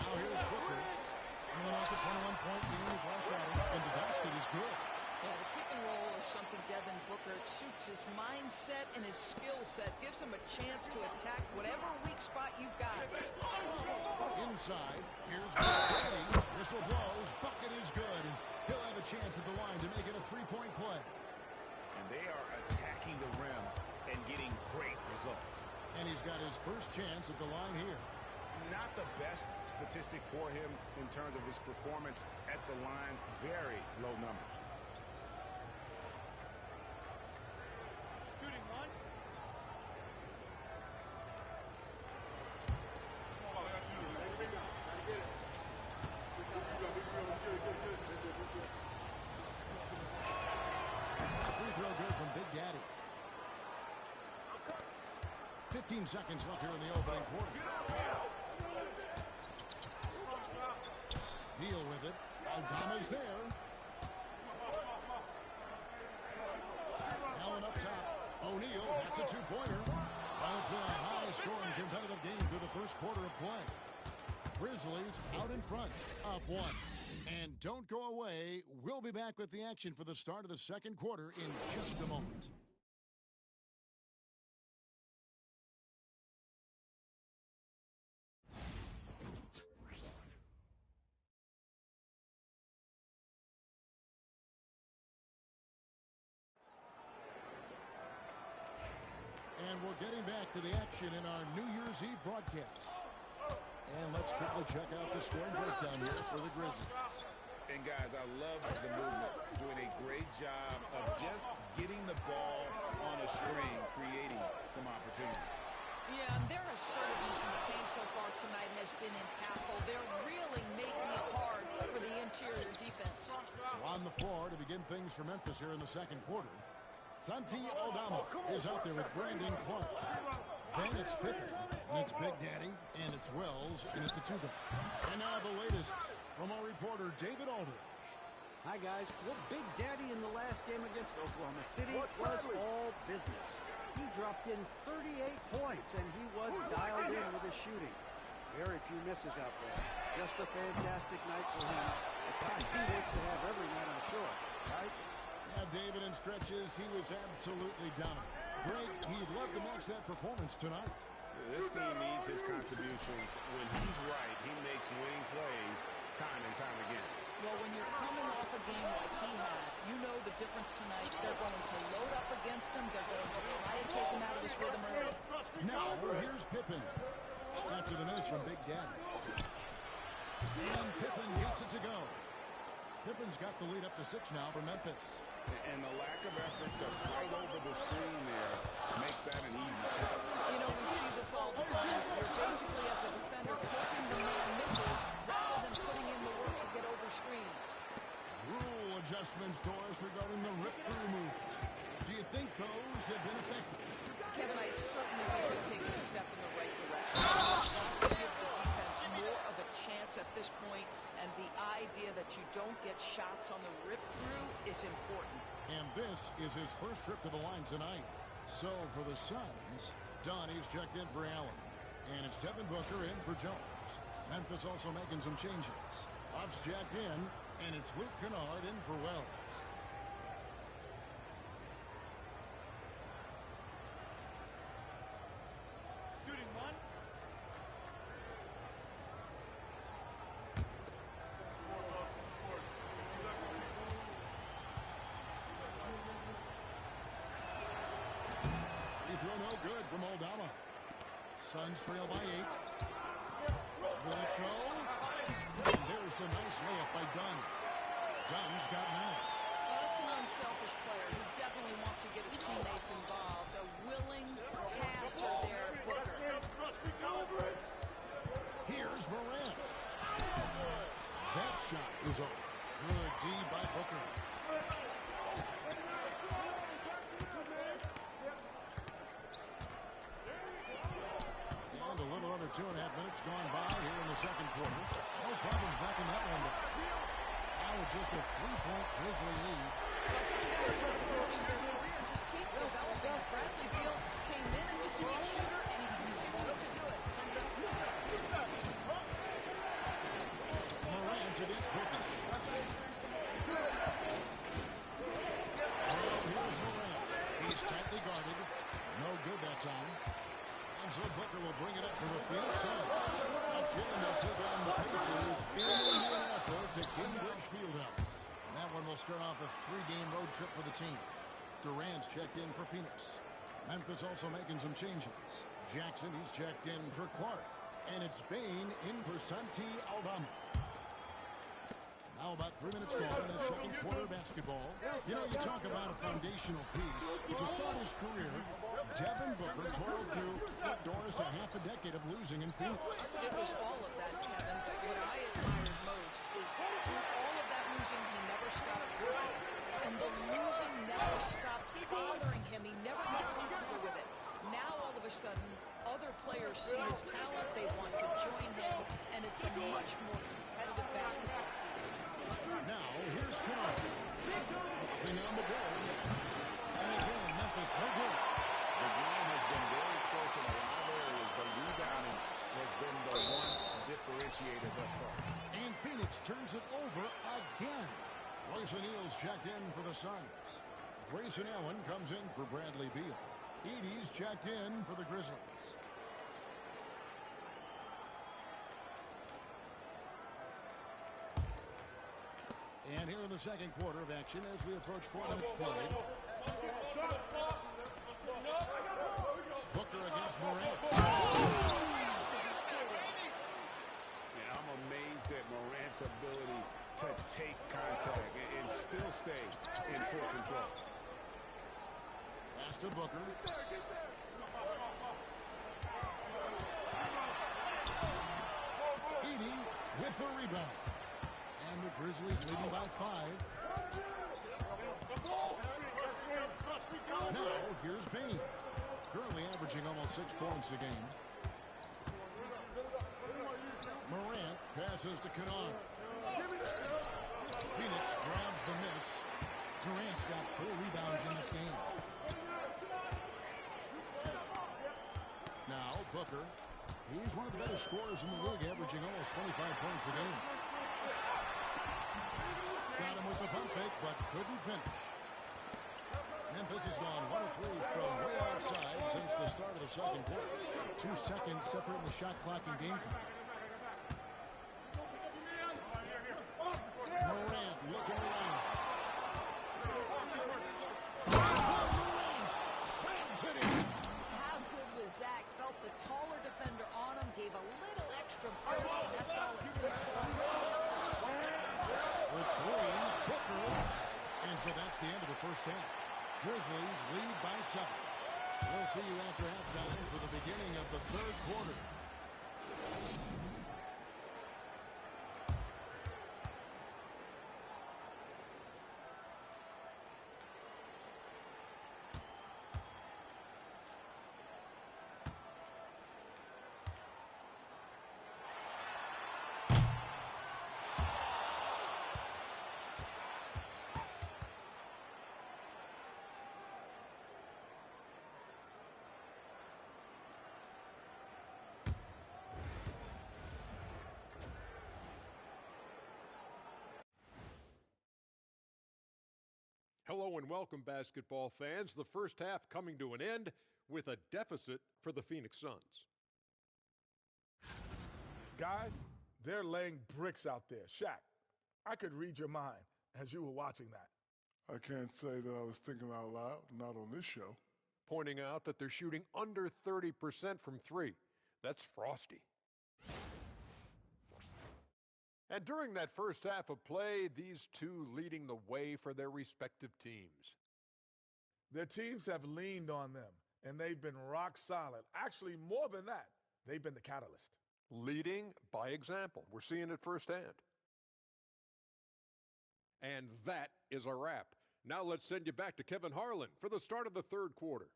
Now here's Booker. Coming off a 21-point game his last outing, and the basket is good. Yeah, the pick and roll is something Devin Booker suits his mindset and his skill set. Gives him a chance to attack whatever weak spot you've got. Inside, here's Big Daddy. Whistle blows, bucket is good, and he'll have a chance at the line to make it a three-point play. And they are attacking the rim and getting great results. And he's got his first chance at the line here. Not the best statistic for him in terms of his performance at the line. Very low numbers. Shooting one. Free throw good from Big Daddy. 15 seconds left here in the opening quarter. Beal with it. Aldama's there. Allen up top. O'Neal, that's a two-pointer. Well, it's been a high-scoring competitive game through the first quarter of play. Grizzlies out in front, up one. And don't go away. We'll be back with the action for the start of the second quarter in just a moment. And we're getting back to the action in our New Year's Eve broadcast. And let's quickly check out the scoring breakdown here for the Grizzlies. And guys, I love the movement. Doing a great job of just getting the ball on a string, creating some opportunities. Yeah, and their assertiveness in the paint so far tonight has been impactful. They're really making it hard for the interior defense. So on the floor to begin things for Memphis here in the second quarter, Santi Aldama is out there with Brandon Clark. Then it's Pippen, and it's Big Daddy, and it's Wells, and it's the two-guard. And now the latest from our reporter, David Aldridge. Hi, guys. Well, Big Daddy in the last game against Oklahoma City was all business. He dropped in 38 points, and he was dialed in with his shooting. Very few misses out there. Just a fantastic night for him. The kind he wants to have every night, I'm sure. Guys? Yeah, David, in stretches, he was absolutely dominant. Greg, he'd love to match that performance tonight. This team needs his contributions. When he's right, he makes winning plays time and time again. Well, when you're coming off a game like he had, you know the difference tonight. They're going to load up against him. They're going to try to take him out of his rhythm early. Now, here's Pippen. After the miss from Big Daddy. And Pippen gets it to go. Pippen's got the lead up to 6 now for Memphis. And the lack of effort to fight over the screen there makes that an easy shot. You know, we see this all the time. You're basically, as a defender, hoping the man misses rather than putting in the work to get over screens. Rule adjustments, Doris, regarding the rip-through move. Do you think those have been effective? Kevin, I certainly think they're taking a step in the right direction. To give the defense more of a chance at this point, and the idea that you don't get shots on the rip-through is important. And this is his first trip to the line tonight. So for the Suns, Donnie's checked in for Allen. And it's Devin Booker in for Jones. Memphis also making some changes. Huff's jacked in, and it's Luke Kennard in for Wells. Shooting one. Throw no good from Aldama. Suns trail by 8. Will it go? And there's the nice layup by Dunn. Dunn's got 9. That's an unselfish player who definitely wants to get his teammates involved. A willing passer there, Booker. Here's Morant. That shot is over. Good D by Booker. And a little under 2.5 minutes gone by here in the second quarter. No problems back in that one. Now it's just a 3-point Grizzly lead. Well, some guys are approaching their career just keep developing. Bradley Beal came in as a swing shooter, and he continues to do it. Morant against Booker. Well, here's Morant. He's tightly guarded. No good that time. And so Booker will bring it up for the Phoenix Suns. That's good enough to take on the Pacers in Indianapolis at Cambridge Fieldhouse. And that one will start off a 3-game road trip for the team. Durant's checked in for Phoenix. Memphis also making some changes. Jackson, he's checked in for Clark. And it's Bain in for Santi Aldama. Now about 3 minutes gone in the second quarter of basketball. You know, you talk about a foundational piece. To start his career, Devin Booker toiled through Doris a half a decade of losing in Phoenix. It was all of that, Kevin. What I admired most is through all of that losing, he never stopped working. And the losing never stopped bothering him. He never got comfortable with it. Now, all of a sudden, other players see his talent. They want to join him. And it's a much more competitive basketball team. Now, here's Kennard. Nothing on the board. And again, Memphis, no good. The game has been very close in a lot of areas, but rebounding has been the one differentiator thus far. And Phoenix turns it over again. Royce O'Neal's checked in for the Suns. Grayson Allen comes in for Bradley Beal. Edey's checked in for the Grizzlies. And here in the second quarter of action as we approach 4 minutes played. Booker against Morant. to Booker. Edey with the rebound. And the Grizzlies leading by 5. Now, here's Bain. Currently averaging almost 6 points a game. Morant passes to Kennard. Phoenix grabs the miss. Durant's got 4 rebounds in this game. Now, Booker. He's one of the better scorers in the league, averaging almost 25 points a game. Got him with the pump fake, but couldn't finish. Memphis has gone 1 of 3 from way outside since the start of the second quarter. 2 seconds separating the shot clock and game clock. Morant looking around. Morant slams it in. How good was Zach? Felt the taller defender on him, gave a little extra burst, and that's all it took. With 3, Booker. And so that's the end of the first half. Grizzlies lead by 7. We'll see you after halftime for the beginning of the third quarter. Hello and welcome, basketball fans. The first half coming to an end with a deficit for the Phoenix Suns. Guys, they're laying bricks out there. Shaq, I could read your mind as you were watching that. I can't say that I was thinking out loud, not on this show. Pointing out that they're shooting under 30% from 3. That's frosty. And during that first half of play, these two leading the way for their respective teams. Their teams have leaned on them, and they've been rock solid. Actually, more than that, they've been the catalyst. Leading by example. We're seeing it firsthand. And that is a wrap. Now let's send you back to Kevin Harlan for the start of the third quarter.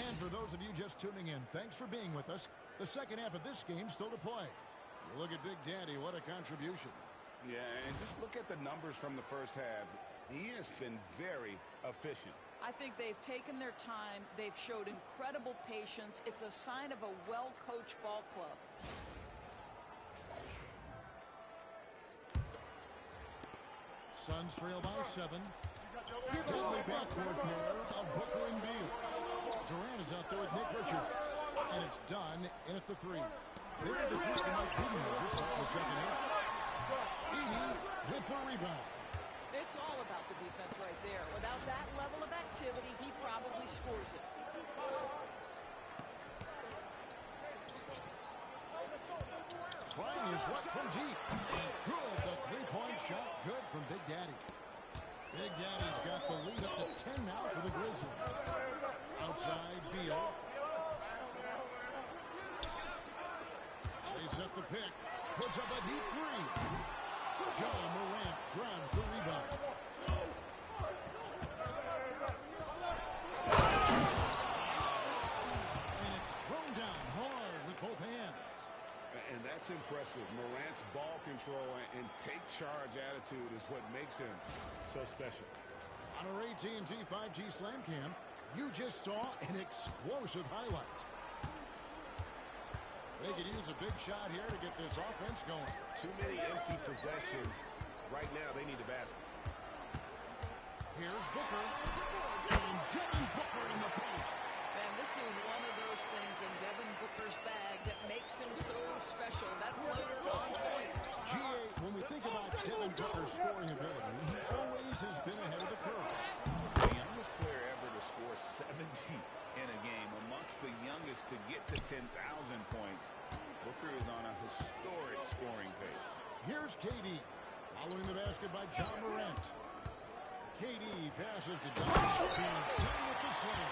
And for those of you just tuning in, thanks for being with us. The second half of this game still to play. You look at Big Daddy, what a contribution. Yeah, and just look at the numbers from the first half. He has been very efficient. I think they've taken their time. They've showed incredible patience. It's a sign of a well-coached ball club. Suns trail by 7. Deadly backcourt pair of Booker and Beal. Durant is out there with Nick Richards. And it's done in at the 3. They were the 3 for Mike Budenholzer in the second half. Edey with the rebound. It's all about the defense right there. Without that level of activity, he probably scores it. Trying his luck from deep. And good. The three-point shot good from Big Daddy. Big Daddy's got the lead up to 10 now for the Grizzlies. Outside, Beal. They set the pick. Puts up a deep 3. John Morant grabs the rebound. And it's thrown down hard with both hands. And that's impressive. Morant's ball control and take charge attitude is what makes him so special. On our AT&T 5G Slam Cam, you just saw an explosive highlight. They could use a big shot here to get this offense going. Too many empty possessions. Right now, they need a basket. Here's Booker. And Devin Booker in the post. And this is one of those things in Devin Booker's bag that makes him so special. That floater on point. G.A., when we think about Devin Booker's scoring ability, he always has been ahead of the curve. The youngest player ever to score 70 in a game, amongst the youngest to get to 10,000 points. Booker is on a historic scoring pace. Here's KD. Following the basket by John Morant. KD passes to John Morant with the slam.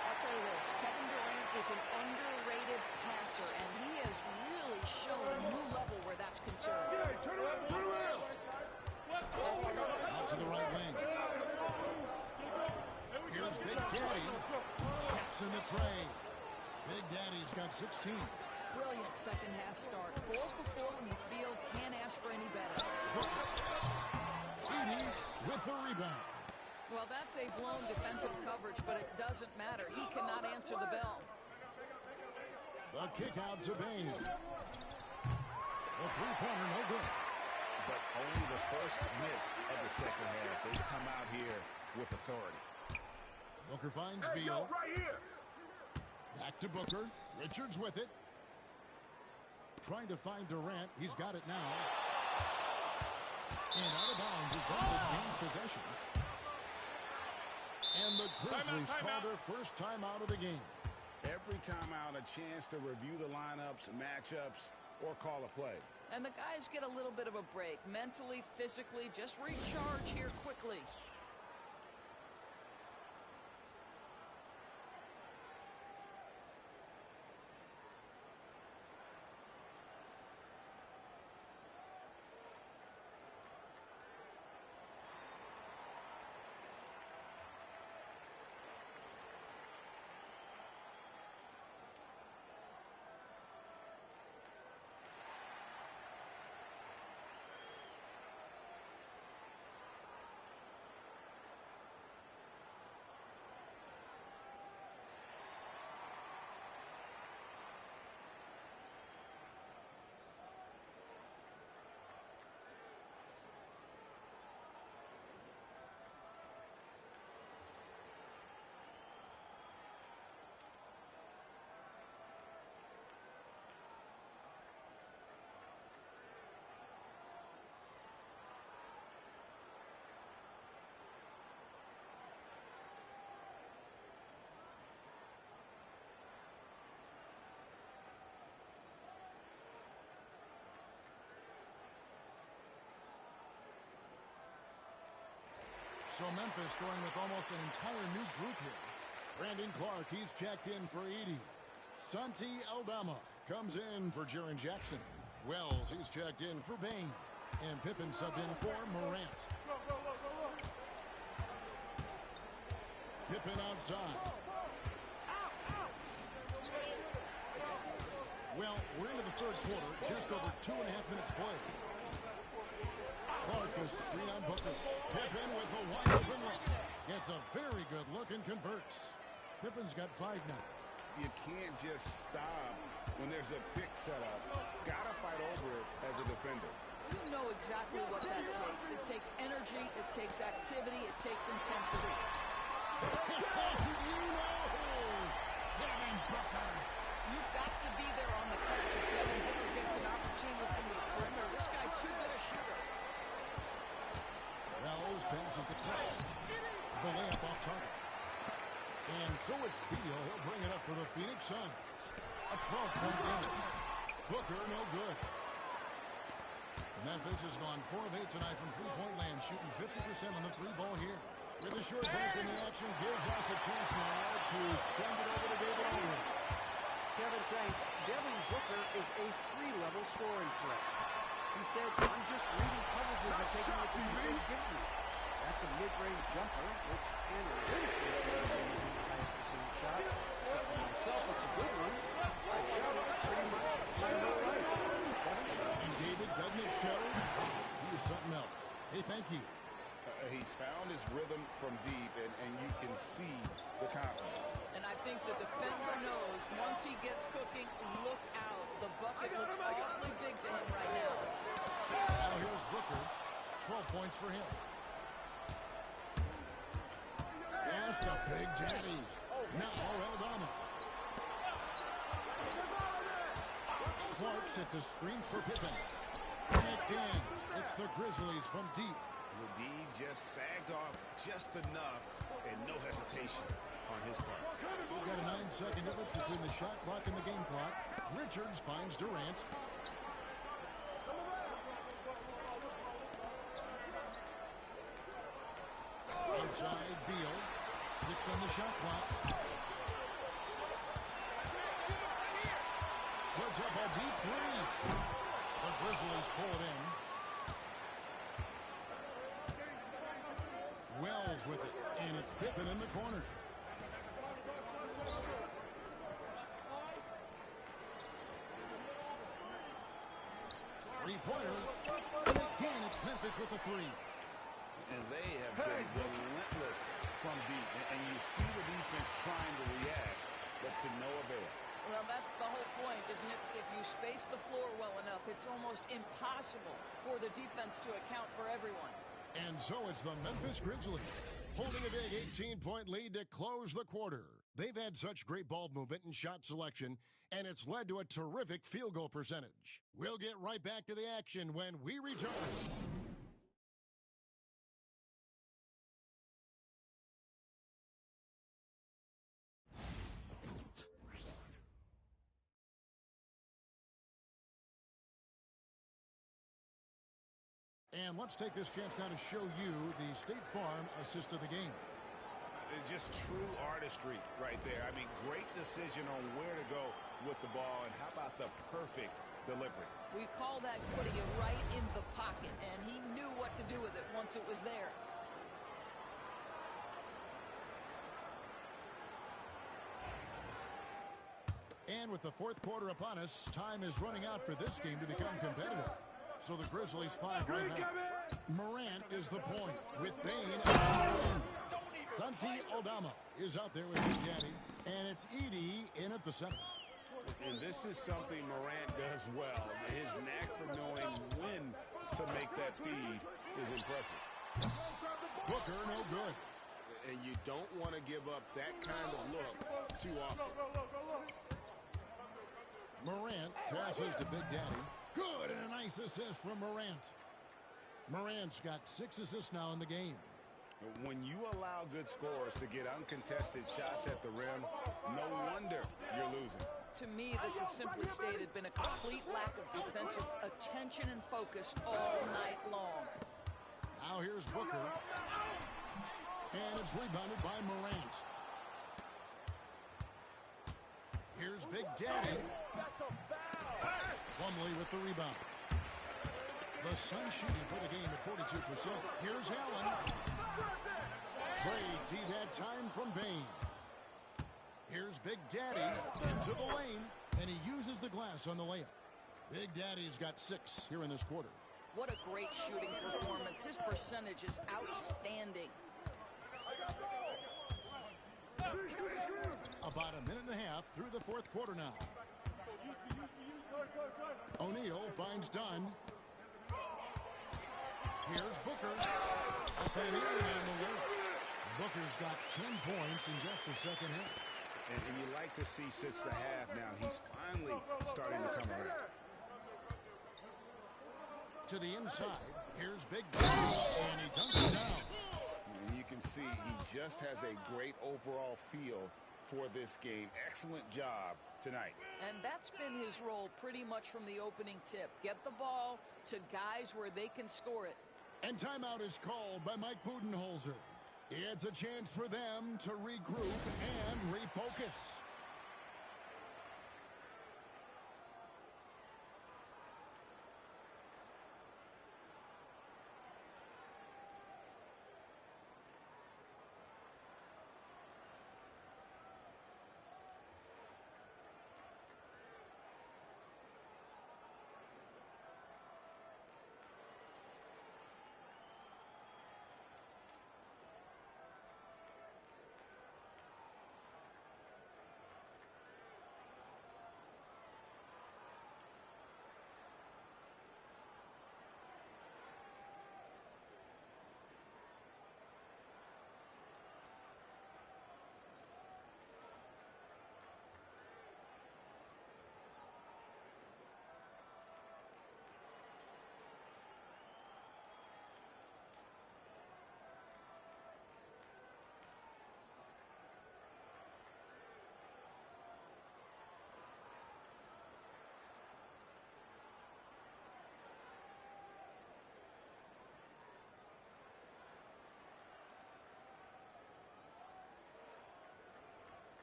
I'll tell you this, Kevin Durant is an underrated passer, and he has really shown a new level where that's concerned. Turn around. Out to the right wing. Here's Big Daddy. Gets in the tray. Big Daddy's got 16. Brilliant second half start. 4 for 4 from the field. Can't ask for any better. KD with the rebound. Well, that's a blown defensive coverage, but it doesn't matter. He cannot answer the bell. The kick out to Bain. The three-pointer, no good. But only the first miss of the second half. They come out here with authority. Booker finds Hey, Beal. yo, right here. Back to Booker. Richards with it. Trying to find Durant. He's got it now. And out of bounds is Memphis gains possession. And the Grizzlies call their first time out of the game. Every time out, a chance to review the lineups, matchups, or call a play. And the guys get a little bit of a break. Mentally, physically, just recharge here quickly. So Memphis going with almost an entire new group here. Brandon Clark, he's checked in for Edey. Santi Aldama comes in for Jaren Jackson. Wells, he's checked in for Bain. And Pippen subbed in for Morant. Pippen outside. Well, we're into the third quarter, just over 2.5 minutes played. Clark is screen on Booker. Pippen with a wide open look. Gets a very good look and converts. Pippen's got 5 now. You can't just stop when there's a pick set up. Gotta fight over it as a defender. You know exactly what that takes. It takes energy, it takes activity, it takes intensity. You know Devin Booker. You've got to be there on the catch if Devin Booker gets an opportunity from the perimeter. This guy too good a shooter. Wells passes the Clark. The layup off target. And so it's Beal. He'll bring it up for the Phoenix Suns. A 12-point game. Booker no good. Memphis has gone 4 of 8 tonight from three-point land, shooting 50% on the three ball here. With a short break in the action, gives us a chance now to send it over to David Aldridge. Kevin, thanks. Devin Booker is a 3-level scoring threat. He said, I'm just reading coverages and taking what the defense gives me. That's a mid-range jumper, which analytically is the highest percentage shot. But for myself, it's a good one. I shot it pretty much right. And David, doesn't it show? He is something else. Hey, thank you. He's found his rhythm from deep, and you can see the confidence. And I think the defender knows once he gets cooking, look out. The bucket looks awfully big to him right now. Now here's Booker. 12 points for him. That's a big daddy. Now Aldama. Clark sets a screen for Pippen. Back in. It's the Grizzlies from deep. Ledee just sagged off just enough and no hesitation. on his part. We've got a 9-second difference between the shot clock and the game clock. Richards finds Durant. Inside Beal. 6 on the shot clock. Puts up a deep three. The Grizzlies pull it in. Wells with it, and it's Pippen in the corner. Three-pointer. And again, it's Memphis with the three. And they have been relentless from deep. And you see the defense trying to react, but to no avail. Well, that's the whole point, isn't it? If you space the floor well enough, it's almost impossible for the defense to account for everyone. And so it's the Memphis Grizzlies holding a big 18-point lead to close the quarter. They've had such great ball movement and shot selection, and it's led to a terrific field goal percentage. We'll get right back to the action when we return. And let's take this chance now to show you the State Farm assist of the game. Just true artistry right there. I mean, great decision on where to go with the ball, and how about the perfect delivery? We call that putting it right in the pocket, and he knew what to do with it once it was there. And with the fourth quarter upon us, time is running out for this game to become competitive. So the Grizzlies 5 right now. Morant is the point with Bane. Santi Aldama is out there with Big Daddy. And it's Edey in at the center. And this is something Morant does well. His knack for knowing when to make that feed is impressive. Booker, no good. And you don't want to give up that kind of look too often. Morant passes to Big Daddy. Good, and a nice assist from Morant. Morant's got 6 assists now in the game. When you allow good scorers to get uncontested shots at the rim, no wonder you're losing. To me, this has simply stated been a complete lack of defensive attention and focus all night long. Now here's Booker. And it's rebounded by Morant. Here's Big Daddy. Plumlee with the rebound. The Suns shooting for the game at 42%. Here's Allen. Great D that time from Bane. Here's Big Daddy into the lane, and he uses the glass on the layup. Big Daddy's got 6 here in this quarter. What a great shooting performance. His percentage is outstanding. About a minute and a half through the fourth quarter now. O'Neal finds Dunn. Here's Booker. Up and in on the way. Booker's got 10 points in just the second half. And you like to see since the half now, he's finally starting to come around. To the inside. Here's Big Daddy, and he dunks it down. And you can see he just has a great overall feel for this game. Excellent job tonight. And that's been his role pretty much from the opening tip. Get the ball to guys where they can score it. And timeout is called by Mike Budenholzer. It's a chance for them to regroup and refocus.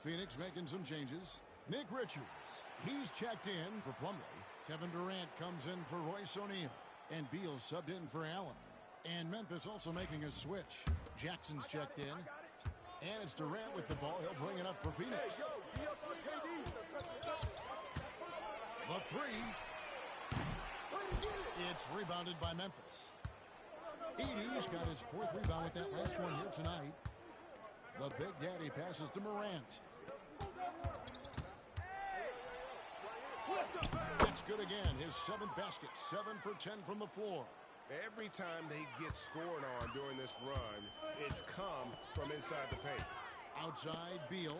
Phoenix making some changes. Nick Richards, he's checked in for Plumlee. Kevin Durant comes in for Royce O'Neal. And Beal subbed in for Allen. And Memphis also making a switch. Jackson's checked in. And it's Durant with the ball. He'll bring it up for Phoenix. The three. It's rebounded by Memphis. Edey's got his fourth rebound with that last one here tonight. The Big Daddy passes to Morant. That's good again. His seventh basket. 7 for 10 from the floor. Every time they get scored on during this run, it's come from inside the paint. Outside, Beal.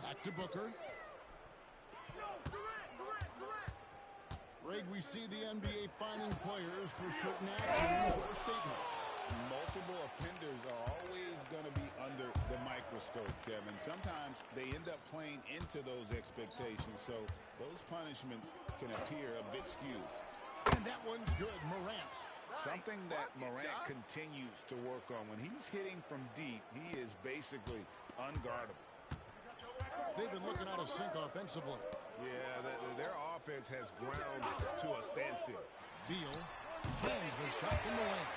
Back to Booker. Greg, we see the NBA finding players for certain actions or statements. Multiple offenders are always going to be under the microscope, Kevin. Sometimes they end up playing into those expectations, so those punishments can appear a bit skewed. And that one's good, Morant. Something that Morant continues to work on. When he's hitting from deep, he is basically unguardable. They've been looking out of sync offensively. Yeah, their offense has ground to a standstill. Beal hands the shot to Morant.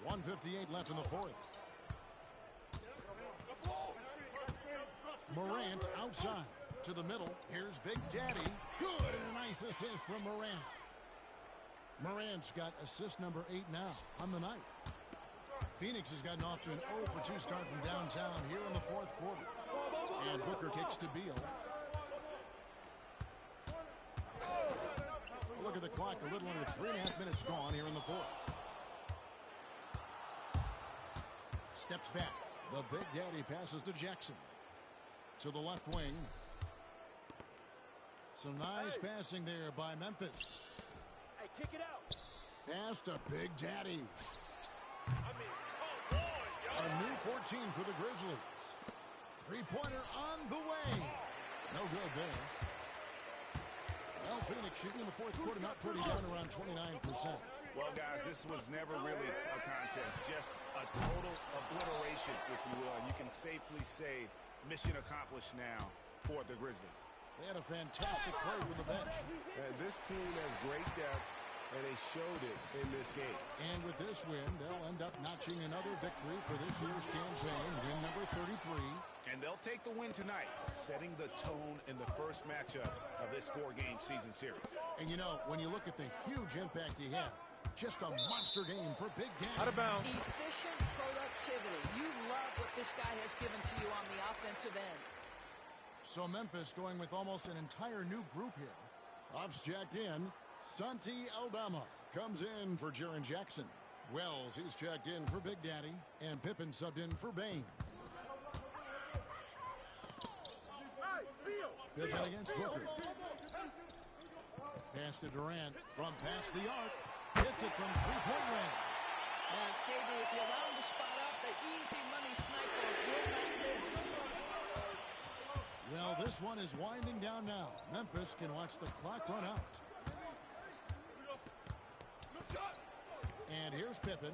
1:58 left in the fourth. Morant outside. To the middle. Here's Big Daddy. Good, and a nice assist from Morant. Morant's got assist number 8 now on the night. Phoenix has gotten off to an 0 for 2 start from downtown here in the fourth quarter. And Booker kicks to Beal. Look at the clock. A little under 3.5 minutes gone here in the fourth. Steps back. The Big Daddy passes to Jackson. To the left wing. Some nice passing there by Memphis. Hey, kick it out. Pass to Big Daddy. A new 14 for the Grizzlies. Three-pointer on the way. No good there. Well, Phoenix shooting in the fourth quarter, not pretty down, around 29%. Well, guys, this was never really a contest. Just a total obliteration, if you will. And you can safely say mission accomplished now for the Grizzlies. They had a fantastic play from the bench. And this team has great depth, and they showed it in this game. And with this win, they'll end up notching another victory for this year's campaign, win number 33. And they'll take the win tonight, setting the tone in the first matchup of this 4-game season series. And you know, when you look at the huge impact he had, just a monster game for Big Daddy. Out of bounds. Efficient productivity. You love what this guy has given to you on the offensive end. So Memphis going with almost an entire new group here. Off's jacked in. Santi Aldama comes in for Jaren Jackson. Wells, he's checked in for Big Daddy. And Pippen subbed in for Bain. Pippen against Booker. Pass to Durant from past the arc. Hits it from three-point range. And KB, if you allow him to spot up, the easy money sniper will not miss. Well, this one is winding down now. Memphis can watch the clock run out. And here's Pippen.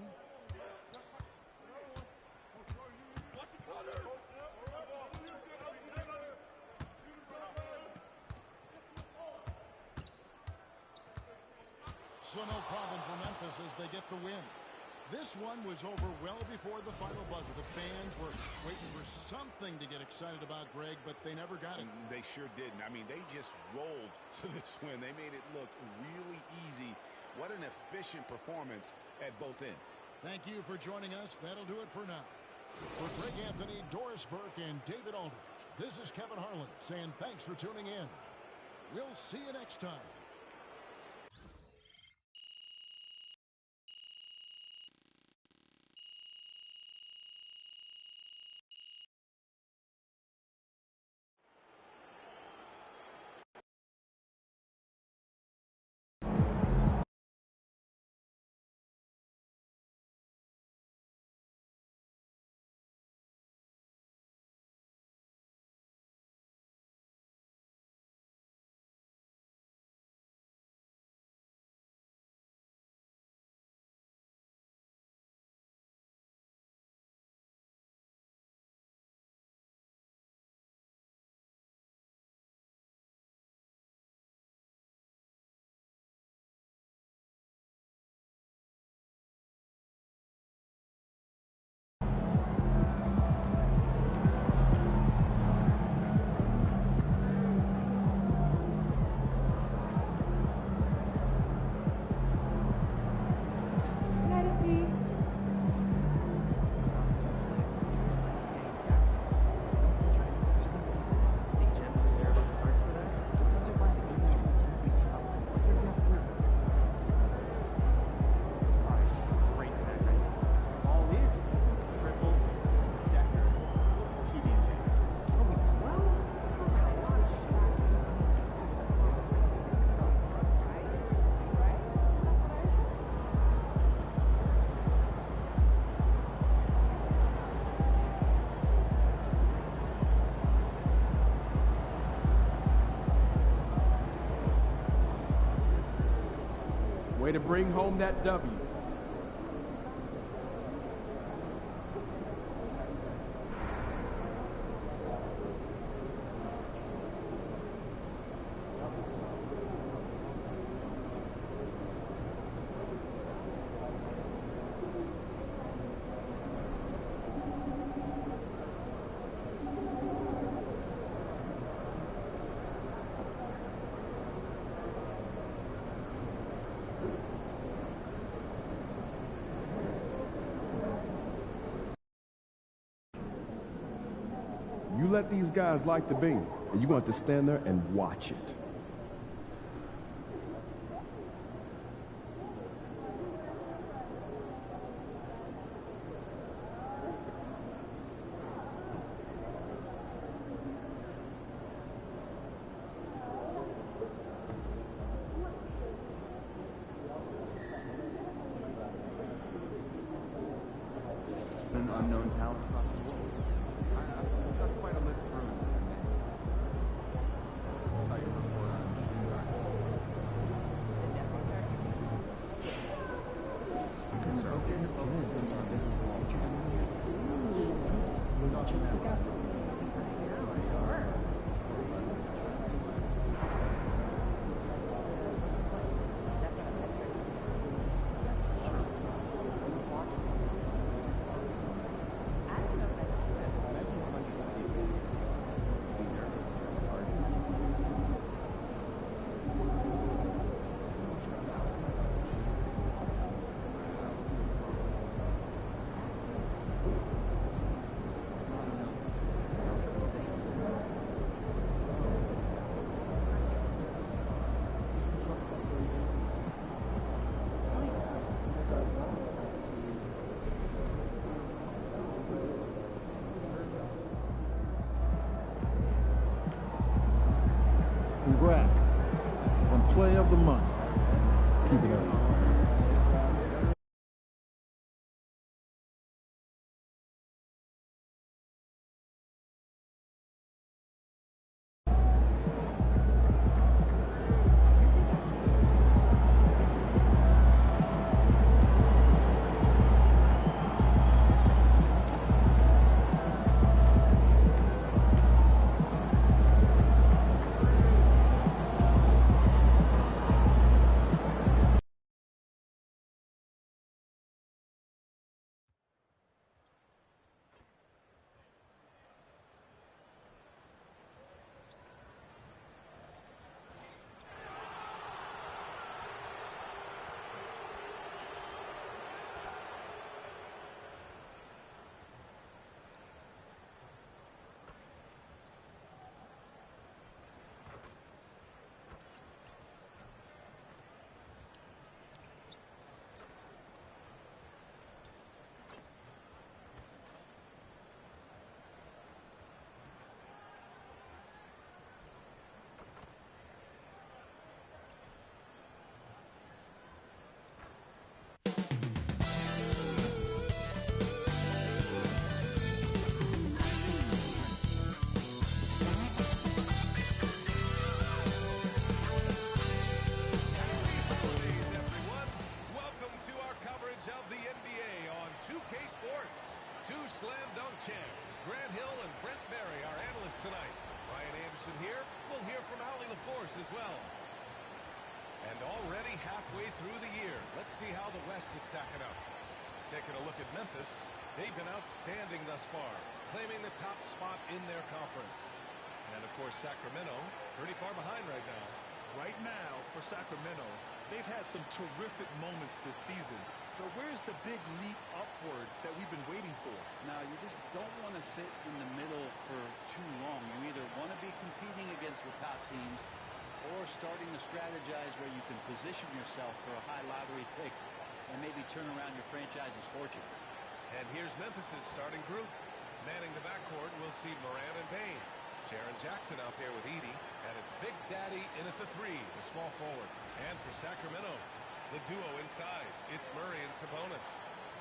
So no problem for Memphis as they get the win. This one was over well before the final buzzer. The fans were waiting for something to get excited about, Greg, but they never got it. They sure didn't. I mean, they just rolled to this win. They made it look really easy. What an efficient performance at both ends. Thank you for joining us. That'll do it for now. For Greg Anthony, Doris Burke, and David Aldridge, this is Kevin Harlan saying thanks for tuning in. We'll see you next time. to bring home that W. You let these guys like the beam, and you're going to have to stand there and watch it. An unknown talent across the world. That's quite a list of rooms. Saw your report on shooting guards. Congrats on Play of the Month. Keep it up. Of the NBA on 2K Sports. Two slam dunk champs, Grant Hill and Brent Berry, our analysts tonight. Ryan Anderson here. We'll hear from Allie LaForce as well. And already halfway through the year, let's see how the West is stacking up. Taking a look at Memphis, they've been outstanding thus far, claiming the top spot in their conference. And of course, Sacramento, pretty far behind right now. Right now, for Sacramento, they've had some terrific moments this season. But where's the big leap upward that we've been waiting for? Now, you just don't want to sit in the middle for too long. You either want to be competing against the top teams or starting to strategize where you can position yourself for a high lottery pick and maybe turn around your franchise's fortunes. And here's Memphis's starting group. Manning the backcourt, we'll see Moran and Payne. Jaren Jackson out there with Edey. And it's Big Daddy in at the three, the small forward. And for Sacramento, the duo inside, it's Murray and Sabonis.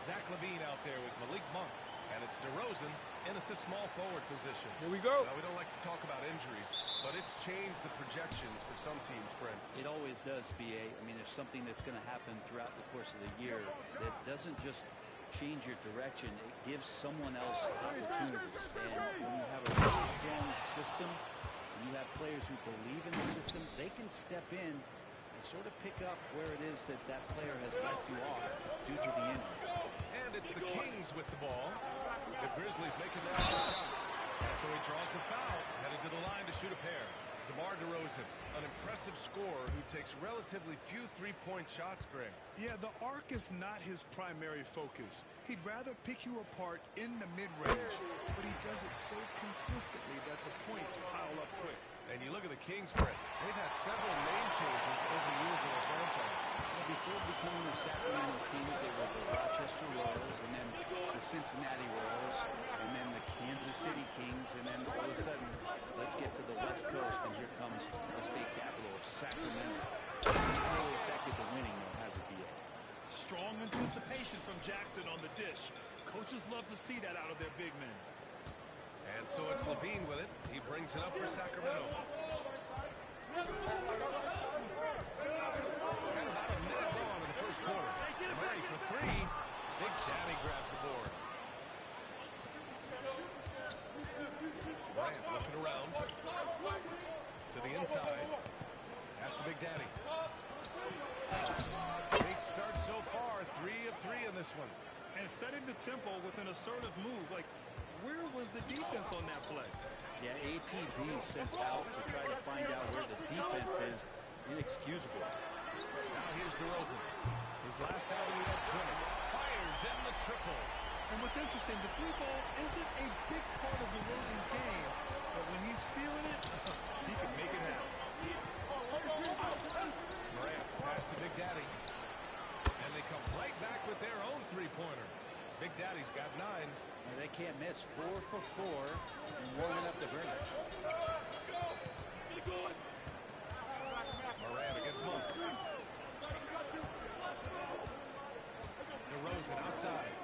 Zach LaVine out there with Malik Monk. And it's DeRozan in at the small forward position. Here we go. Now, we don't like to talk about injuries, but it's changed the projections for some teams, Brent. It always does, B.A. I mean, there's something that's going to happen throughout the course of the year that doesn't just change your direction. It gives someone else opportunities. And when you have a really strong system, and you have players who believe in the system, they can step in and sort of pick up where it is that that player has left you off due to the injury. And it's the Kings with the ball. The Grizzlies making that shot. And so he draws the foul, headed to the line to shoot a pair. DeMar DeRozan, an impressive scorer who takes relatively few three-point shots, Greg. Yeah, the arc is not his primary focus. He'd rather pick you apart in the mid-range, but he does it so consistently that the points pile up quick. And you look at the Kings, Brett, they've had several name changes over the years in the franchise. Well, before becoming the Sacramento Kings, they were the Rochester Royals, and then the Cincinnati Royals, and then the Kansas City Kings, and then all of a sudden, let's get to the West Coast, and here comes the state capital of Sacramento. It's really affected the winning, though, has it, B.A.? Strong anticipation from Jackson on the dish. Coaches love to see that out of their big men. And so it's Levine with it. He brings it up for Sacramento. And about a minute gone in the first quarter. Murray for three. Big Daddy grabs the board. Bryant looking around. To the inside. Pass to Big Daddy. Great start so far. 3 of 3 in this one. And setting the tempo with an assertive move. Like, where was the defense on that play? Yeah, APB sent out to try to find out where the defense is. Inexcusable. Now here's DeRozan. His last outing at 20. Fires in the triple. And what's interesting, the three ball isn't a big part of DeRozan's game, but when he's feeling it, he can make it happen. Morant pass to Big Daddy. And they come right back with their own three-pointer. Big Daddy's got 9. Well, they can't miss. 4 for 4 and warming up the burner. Morant against Monk. DeRozan outside.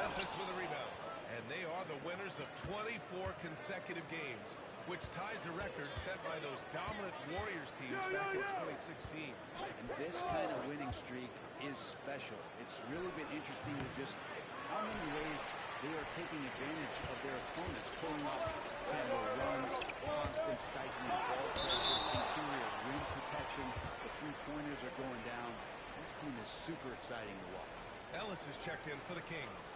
Memphis with a rebound. And they are the winners of 24 consecutive games, which ties a record set by those dominant Warriors teams back in 2016. And this kind of winning streak is special. It's really been interesting to just how many ways they are taking advantage of their opponents, pulling off tempo runs, constant stifling ball pressure, interior rim protection. The three-pointers are going down. This team is super exciting to watch. Ellis is checked in for the Kings.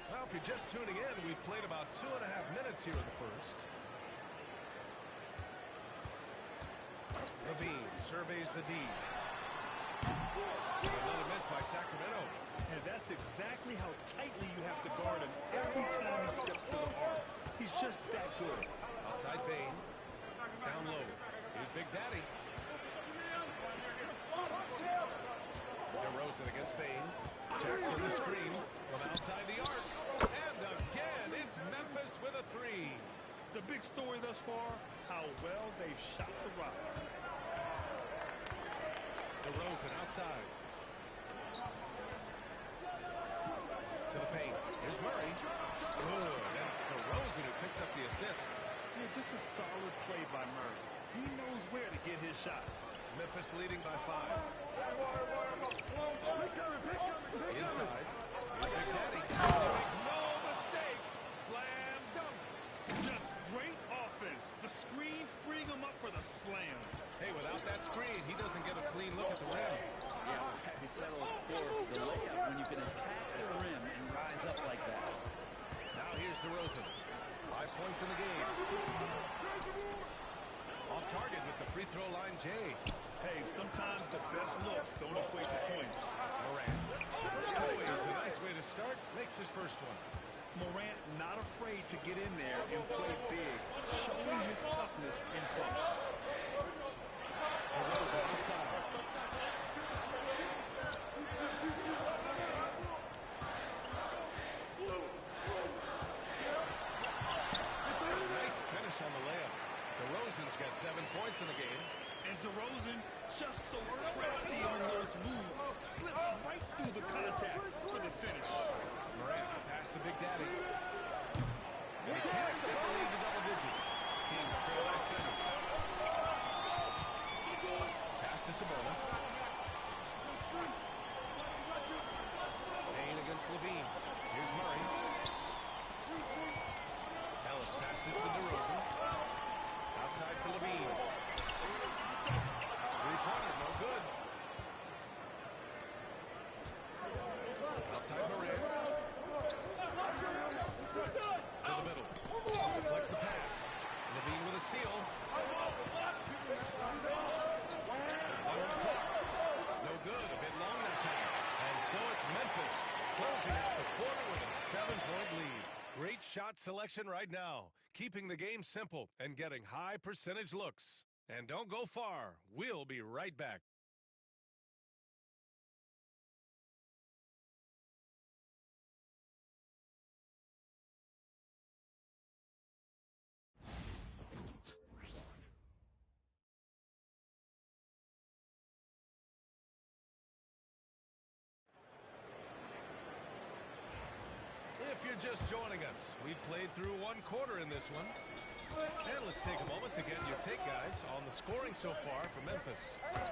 Well, if you're just tuning in, we've played about 2.5 minutes here in the first. Levine surveys the D. Another miss by Sacramento. And that's exactly how tightly you have to guard him every time he steps to the arc. He's just that good. Outside Bain. Down low. Here's Big Daddy. DeRozan against Bain. Jackson the screen from outside the arc. And again, it's Memphis with a 3. The big story thus far, how well they've shot the rock. DeRozan outside. To the paint. Here's Murray. Good. That's DeRozan who picks up the assist. Yeah, just a solid play by Murray. He knows where to get his shots. Memphis leading by 5. Inside. Here's Big Daddy. Makes no mistake. Slam dunk. Just great offense. The screen freeing him up for the slam. Hey, without that screen, he doesn't get a clean look at the rim. Yeah, he settled for the layup when you can attack the rim and rise up like that. Now here's DeRozan. 5 points in the game. Off target with the free throw line, Jay. Hey, sometimes the best looks don't equate to points. Morant. Always a nice way to start. Makes his first one. Morant not afraid to get in there and play big, showing his toughness in post. DeRozan outside. Nice finish on the layup. DeRozan's got 7 points in the game. Just so crafty on those moves. Slips right through the contact for the finish. Morant, pass to Big Daddy. And he can't extend the lead to double digits. Kings trail by 7. Pass to Sabonis. Payne against Levine. Here's Murray. Ellis passes to DeRozan. Outside for Levine. Three-pointer, no good. Outside Morant. To the middle. Deflects the pass. Levine with a steal. No good. A bit long that time. And so it's Memphis closing out the quarter with a 7-point lead. Great shot selection right now. Keeping the game simple and getting high percentage looks. And don't go far. We'll be right back. If you're just joining us, we've played through one quarter in this one. And let's take a moment to get your take, guys, on the scoring so far for Memphis.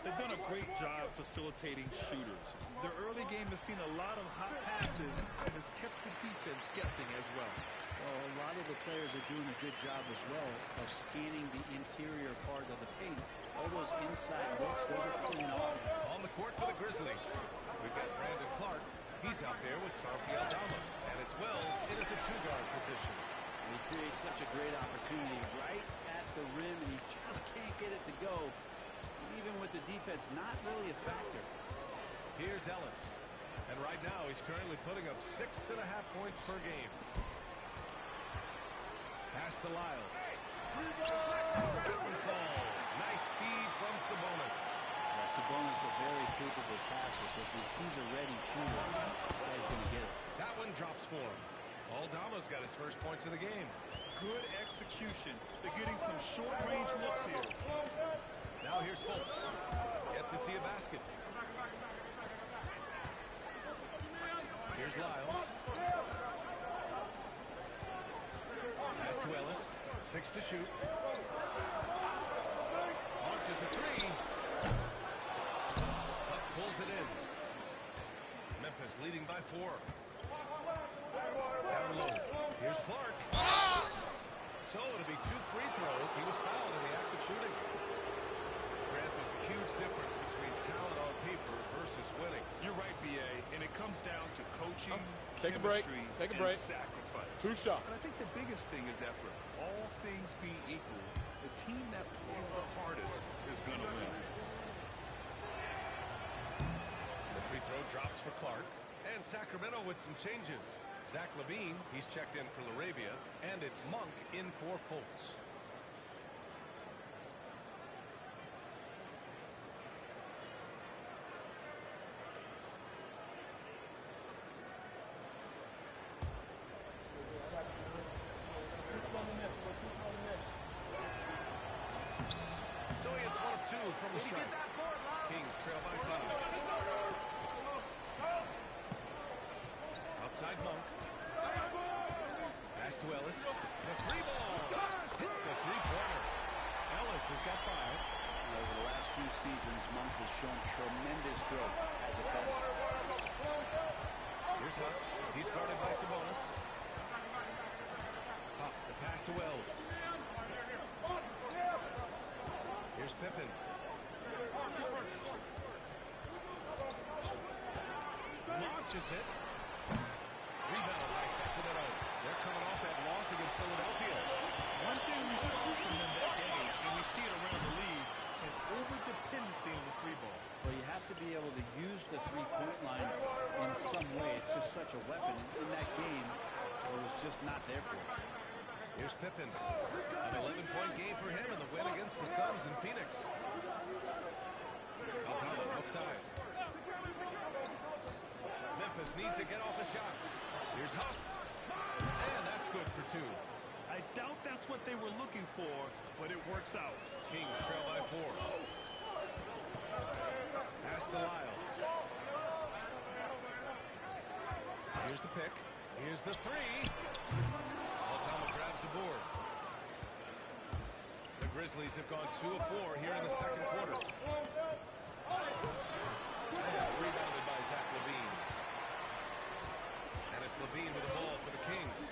They've done a great job facilitating shooters. Their early game has seen a lot of hot passes and has kept the defense guessing as well. Well, a lot of the players are doing a good job as well of scanning the interior part of the paint. All those inside looks, those are pulling off. On the court for the Grizzlies, we've got Brandon Clark. He's out there with Santi Aldama. And it's Wells in at the two-guard position. He creates such a great opportunity right at the rim, and he just can't get it to go. Even with the defense not really a factor. Here's Ellis. And right now he's currently putting up 6.5 points per game. Pass to Lyles. Good fall. Nice feed from Sabonis. Sabonis a very capable passer, so if he sees a ready shooter, the guy's going to get it. That one drops for him. Aldama's got his first points of the game. Good execution. They're getting some short-range looks here. Now here's Fultz. Yet to see a basket. Here's Lyles. Pass to Ellis. 6 to shoot. Launches a three. But pulls it in. Memphis leading by 4. Down low. Here's Clark. So it'll be 2 free throws. He was fouled in the act of shooting. Grant, there's a huge difference between talent on paper versus winning. You're right, B.A., and it comes down to coaching, Take a break. chemistry, Take a break. and sacrifice. 2 shots. But I think the biggest thing is effort. All things being equal, the team that plays the hardest is going to win. The free throw drops for Clark. And Sacramento with some changes. Zach LaVine, he's checked in for Laravia. And it's Monk in for Fultz. So he has 1 of 2 from the strike. Kings trail by 5. Outside Monk. Pass to Ellis. The 3-ball. Hits the 3-pointer. Ellis has got 5. Over the last few seasons, Monk has shown tremendous growth as a passer. Here's Huff. He's guarded by Sabonis. Huff, the pass to Wells. Here's Pippen. Launches it. Rebound by Sacramento. They're coming off that loss against Philadelphia. One thing we saw from them that day, and we see it around the league, an over-dependency on the 3-ball. Well, you have to be able to use the three-point line in some way. It's just such a weapon. In that game, it was just not there for him. Here's Pippen. An 11-point game for him in the win against the Suns in Phoenix. Aldama outside. Memphis needs to get off a shot. Here's Huff. And that's good for 2. I doubt that's what they were looking for, but it works out. Kings trail by 4. Here's the pick. Here's the three. Altama grabs the board. The Grizzlies have gone 2 of 4 here in the second quarter. And rebounded by Zach LaVine. And it's LaVine with the ball for the Kings.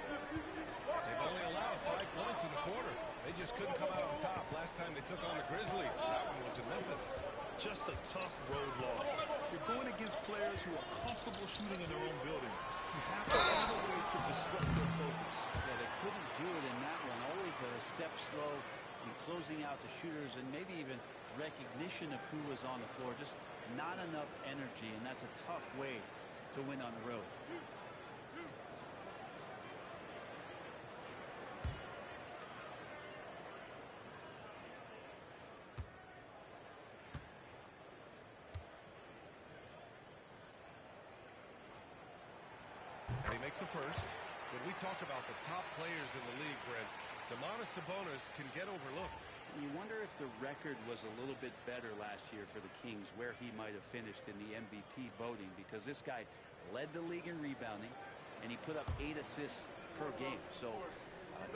They've only allowed 5 points in the quarter. They just couldn't come out on top last time they took on the Grizzlies. That one was in Memphis. Just a tough road loss. You're going against players who are comfortable shooting in their own building. You have to find a way to disrupt their focus. Yeah, they couldn't do it in that one. Always a step slow in closing out the shooters and maybe even recognition of who was on the floor. Just not enough energy, and that's a tough way to win on the road. And he makes a first. When we talk about the top players in the league, Brent, Domantas Sabonis can get overlooked. You wonder if the record was a little bit better last year for the Kings, where he might have finished in the MVP voting, because this guy led the league in rebounding, and he put up 8 assists per game. So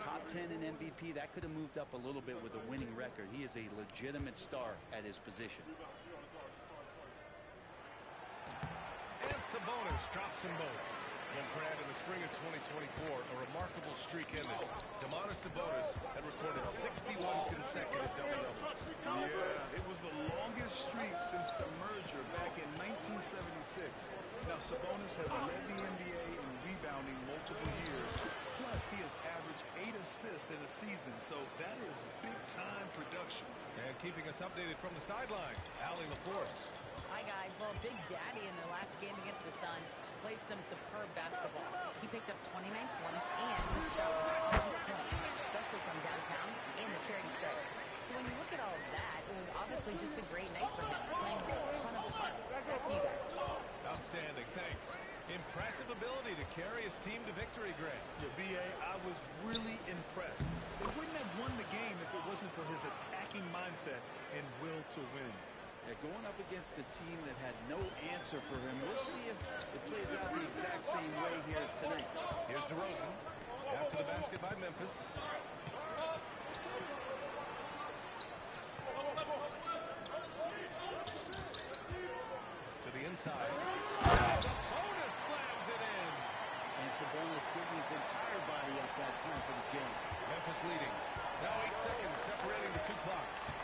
top 10 in MVP, that could have moved up a little bit with a winning record. He is a legitimate star at his position. And Sabonis drops them both. Well, Grant, in the spring of 2024, a remarkable streak ended. Domantas Sabonis had recorded 61 consecutive double-doubles. Yeah, it was the longest streak since the merger back in 1976. Now, Sabonis has led the NBA in rebounding multiple years. Plus, he has averaged 8 assists in a season, so that is big-time production. And keeping us updated from the sideline, Allie LaForce. Hi, guys. Well, Big Daddy in their last game against the Suns played some superb basketball. He picked up 29 points and his shot was at 2 points, especially from downtown and the charity stripe. So when you look at all of that, it was obviously just a great night for him, playing with a ton of fun. Back to you guys. Outstanding, thanks. Impressive ability to carry his team to victory, Grant. Yeah, B.A., I was really impressed. They wouldn't have won the game if it wasn't for his attacking mindset and will to win. Yeah, going up against a team that had no answer for him. We'll see if it plays out the exact same way here tonight. Here's DeRozan. After the basket by Memphis. To the inside. Sabonis slams it in. And Sabonis getting his entire body up that time for the game. Memphis leading. Now 8 seconds separating the 2 clocks.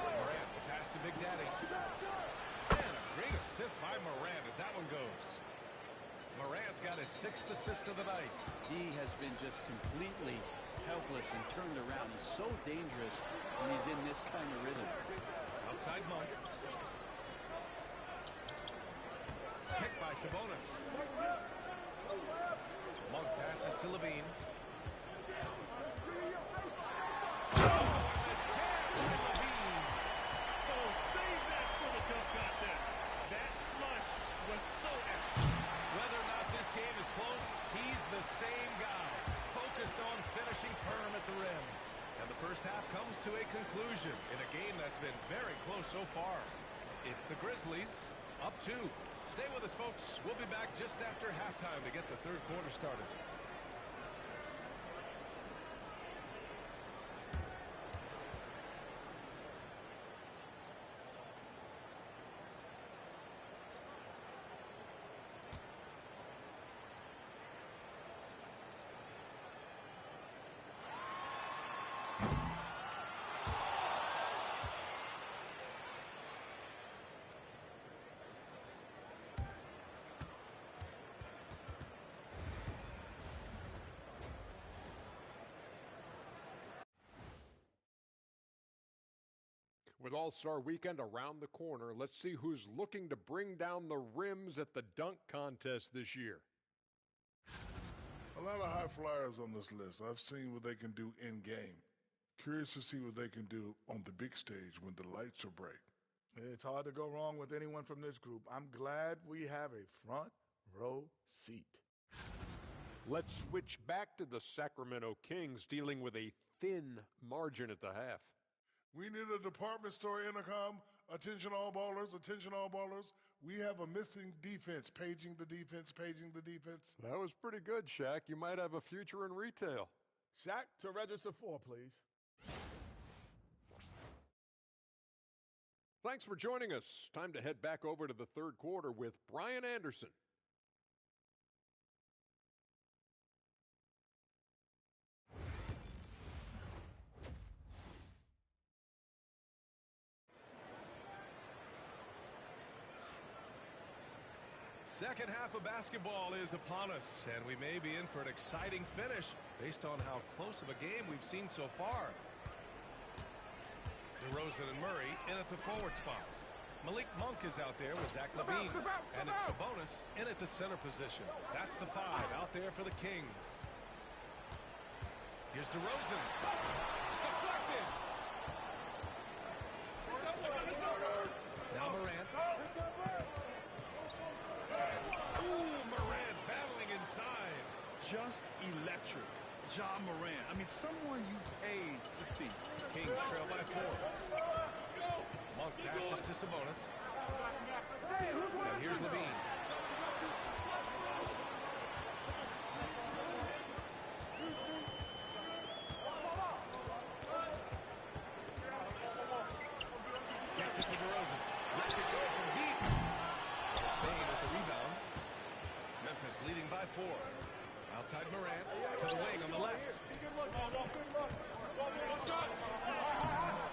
Morant, the pass to Big Daddy. And a great assist by Morant as that one goes. Morant's got his 6th assist of the night. D has been just completely helpless and turned around. He's so dangerous when he's in this kind of rhythm. Outside Monk. Picked by Sabonis. Monk passes to LaVine. Same guy, focused on finishing firm at the rim. And the first half comes to a conclusion in a game that's been very close so far. It's the Grizzlies, up 2. Stay with us, folks. We'll be back just after halftime to get the third quarter started. With All-Star Weekend around the corner, let's see who's looking to bring down the rims at the dunk contest this year. A lot of high flyers on this list. I've seen what they can do in-game. Curious to see what they can do on the big stage when the lights are bright. It's hard to go wrong with anyone from this group. I'm glad we have a front row seat. Let's switch back to the Sacramento Kings dealing with a thin margin at the half. We need a department store intercom. Attention all ballers, attention all ballers. We have a missing defense. Paging the defense, paging the defense. That was pretty good, Shaq. You might have a future in retail. Shaq, to register 4, please. Thanks for joining us. Time to head back over to the third quarter with Brian Anderson. Second half of basketball is upon us, and we may be in for an exciting finish based on how close of a game we've seen so far. DeRozan and Murray in at the forward spots. Malik Monk is out there with Zach LaVine, and it's Sabonis in at the center position. That's the 5 out there for the Kings. Here's DeRozan. Deflected. Now Morant. Ooh, Morant battling inside. Just electric. Ja Morant. I mean, someone you paid to see. Kings trail by 4. Monk passes to Sabonis. And here's LaVine. Gets it to DeRozan. Lets it go from deep. It's Bane with the rebound. Memphis leading by 4. Outside Morant to the wing on the left.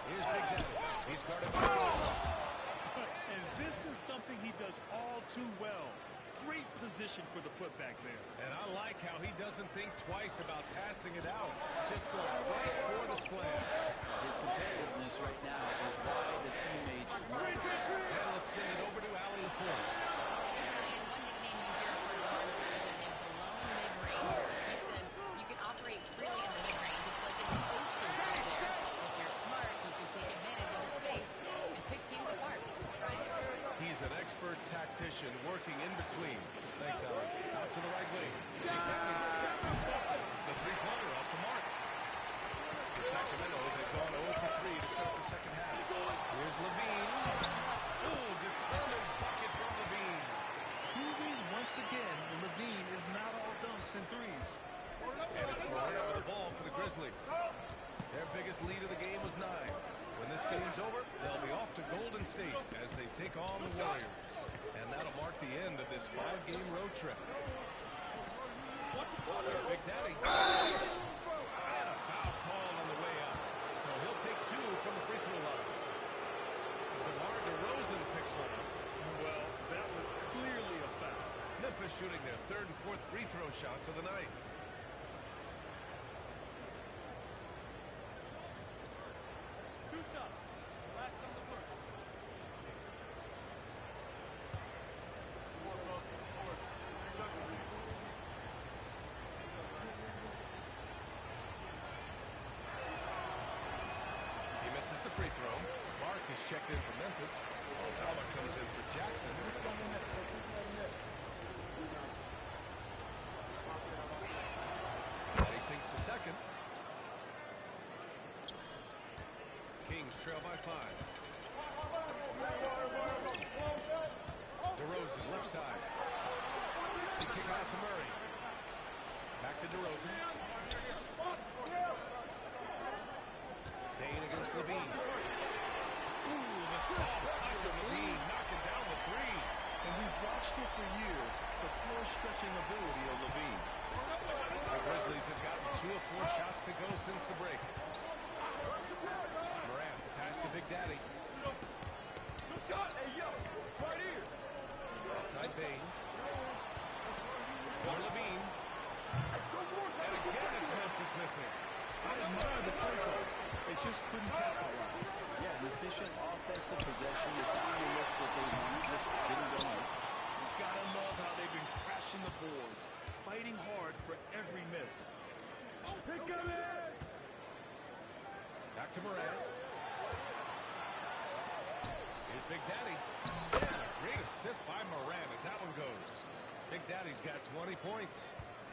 Here's Big Daddy. He's guarded by 4. And this is something he does all too well. Great position for the putback there. And I like how he doesn't think twice about passing it out. Just going right for the slam. His competitiveness right now is why the teammates love him. And let's send it over to Allie LaForce. He's an expert tactician working in between. Thanks, Alec. Out to the right wing. Big Daddy. The three-pointer off the mark. For Sacramento, they've gone 0 for 3 to start the second half. Here's LaVine. Ooh, determined bucket from LaVine. Proving once again that LaVine is not all dunks and threes. And it's Morant with the ball for the Grizzlies. Their biggest lead of the game was 9. When this game's over, they'll be off to Golden State as they take on the Warriors. And that'll mark the end of this 5-game road trip. There's Big Daddy. And a foul call on the way out. So he'll take 2 from the free throw line. DeMar DeRozan picks one up. Well, that was clearly a foul. Memphis shooting their 3rd and 4th free throw shots of the night. Free throw. Clark is checked in for Memphis. Alba comes in for Jackson. He sinks the second. Kings trail by 5. DeRozan left side. They kick out to Murray. Back to DeRozan. Bane against LaVine. Ooh, the soft touch of LaVine knocking down the 3. And we've watched it for years, the floor-stretching ability of LaVine. The Grizzlies have gotten 2 of 4 shots to go since the break. Morant, the pass to Big Daddy. Good shot, hey yo, right here. Outside Bane. For LaVine. And again it's Memphis missing. I admire the play call. They just couldn't capitalize. Yeah, an efficient offensive possession. You finally looked what they wanted, just didn't go in. You gotta love how they've been crashing the boards, fighting hard for every miss. Pick him in! Back to Morant. Here's Big Daddy. Yeah, a great assist by Morant as that one goes. Big Daddy's got 20 points.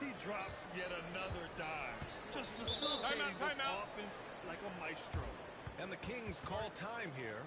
He drops yet another dime, just facilitating this offense like a maestro. And the Kings call time here.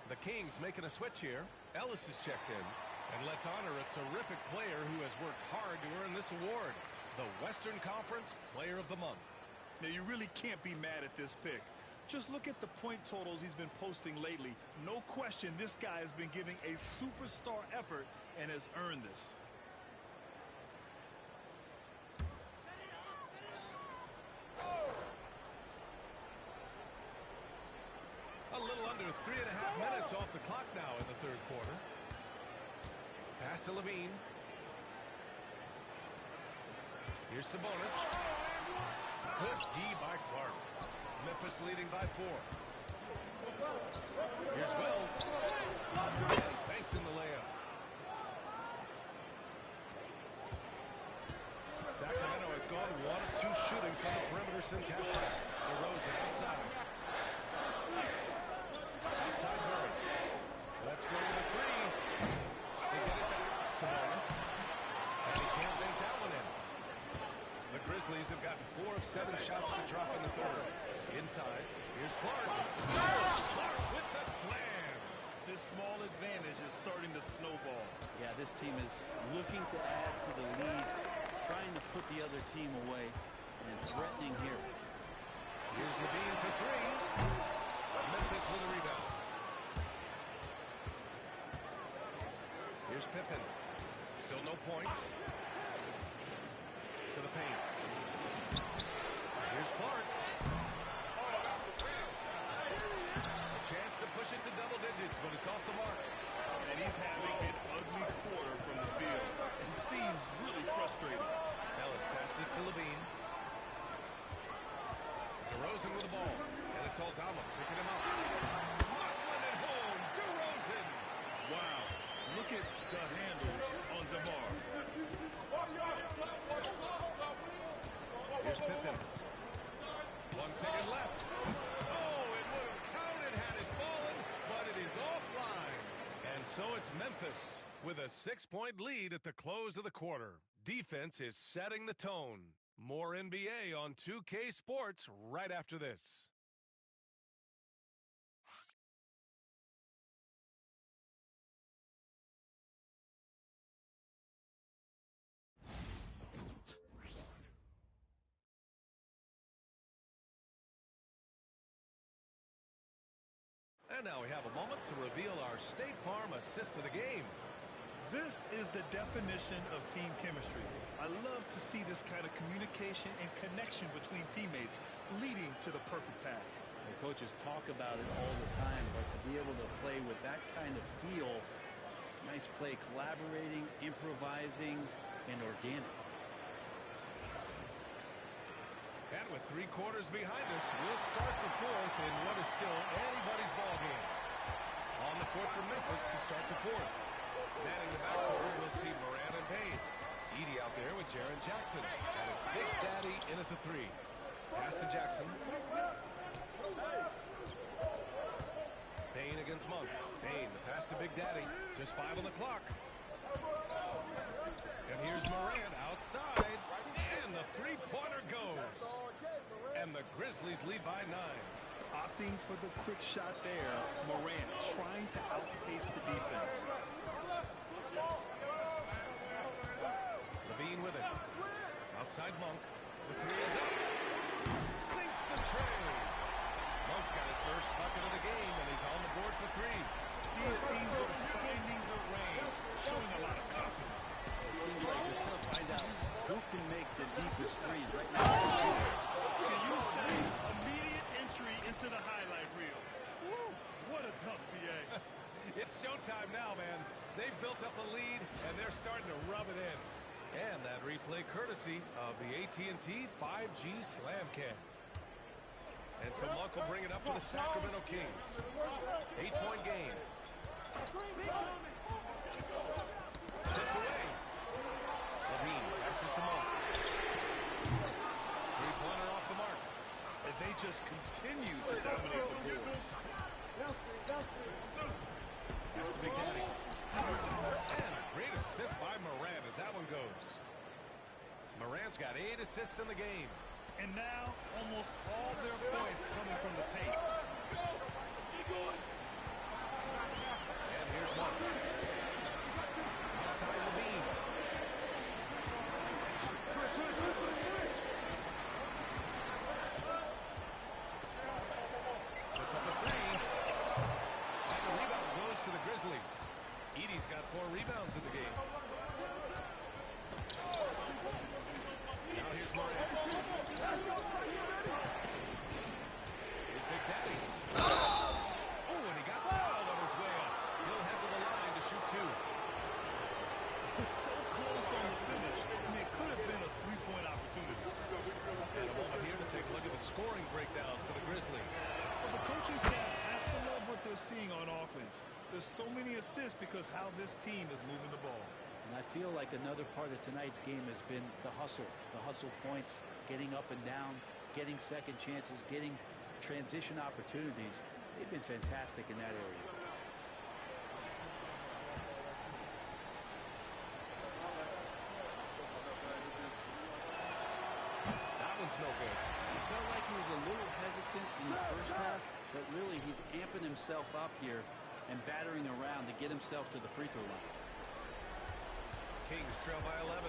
The Kings making a switch here. Ellis is checked in. And let's honor a terrific player who has worked hard to earn this award. The Western Conference Player of the Month. Now, you really can't be mad at this pick. Just look at the point totals he's been posting lately. No question this guy has been giving a superstar effort and has earned this. A little under 3.5 minutes off the clock now in the third quarter. Pass to Levine. Here's Sabonis. Good D by Clark. Memphis leading by 4. Here's Wells. And banks in the layup. Sacramento has gone 1 of 2 shooting from the perimeter since halftime. DeRozan outside. Outside Murray. Let's go to the 3. They get it back. Sabonis. And he can't make that one in. The Grizzlies have gotten 4 of 7 shots to drop in the third. Inside. Here's Clark. Clark with the slam. This small advantage is starting to snowball. Yeah, this team is looking to add to the lead, trying to put the other team away, and threatening here. Here's Levine for 3. Memphis with a rebound. Here's Pippen. Still no points. To the paint. Here's Clark. A chance to push it to double digits, but it's off the mark. And he's having an ugly quarter from the field. It seems really frustrating. Ellis passes to Levine. DeRozan with the ball. And it's Aldama picking him up. Musselin at home. DeRozan. Wow. Look at the handles on DeMar. Here's Pippen. 1 second left. Oh, it would have counted had it fallen, but it is offline. And so it's Memphis with a 6-point lead at the close of the quarter. Defense is setting the tone. More NBA on 2K Sports right after this. And now we have a moment to reveal our State Farm assist of the game. This is the definition of team chemistry. I love to see this kind of communication and connection between teammates leading to the perfect pass. The coaches talk about it all the time, but to be able to play with that kind of feel, nice play, collaborating, improvising, and organic. And with 3 quarters behind us, we'll start the fourth in what is still anybody's ball game. On the court for Memphis to start the fourth. Manning the backcourt, we'll see Moran and Payne. Edey out there with Jaren Jackson. And it's Big Daddy in at the 3. Pass to Jackson. Payne against Monk. Payne, the pass to Big Daddy. Just 5 on the clock. And here's Morant outside, and the three-pointer goes. And the Grizzlies lead by 9. Opting for the quick shot there, Morant trying to outpace the defense. Levine with it. Outside Monk. The three is up. Sinks the tray. Monk's got his first bucket of the game, and he's on the board for 3. These teams are finding the range, showing a lot of confidence. It seems like we're going to find out who can make the deepest threes right now. Can you say immediate entry into the highlight reel? Woo, what a dunk, BA. It's showtime now, man. They've built up a lead, and they're starting to rub it in. And that replay courtesy of the AT&T 5G Slam Cam. And so Monk will bring it up for the Sacramento Kings. 8-point game. Tipped away. Levine passes to Monk. Three-pointer off the mark. And they just continue to dominate the boards. Pass to Big Daddy. And a great assist by Morant as that one goes. Morant's got 8 assists in the game. And now, almost all their points coming from the paint. And here's Monk. Outside Levine. Puts up a 3. And the rebound goes to the Grizzlies. Edey's got 4 rebounds in the game. Now here's Morant. Here's Big Daddy. Oh, and he got fouled on his way up. He'll head to the line to shoot 2. It's so close on the finish. I mean, it could have been a three-point opportunity. And a moment here to take a look at the scoring breakdown for the Grizzlies. Well, the coaching staff has to love what they're seeing on offense. There's so many assists because how this team is moving the ball. And I feel like another part of tonight's game has been the hustle points, getting up and down, getting second chances, getting transition opportunities. They've been fantastic in that area. That one's no good. I felt like he was a little hesitant in the first half, but really he's amping himself up here and battering around to get himself to the free throw line. Kings trail by 11.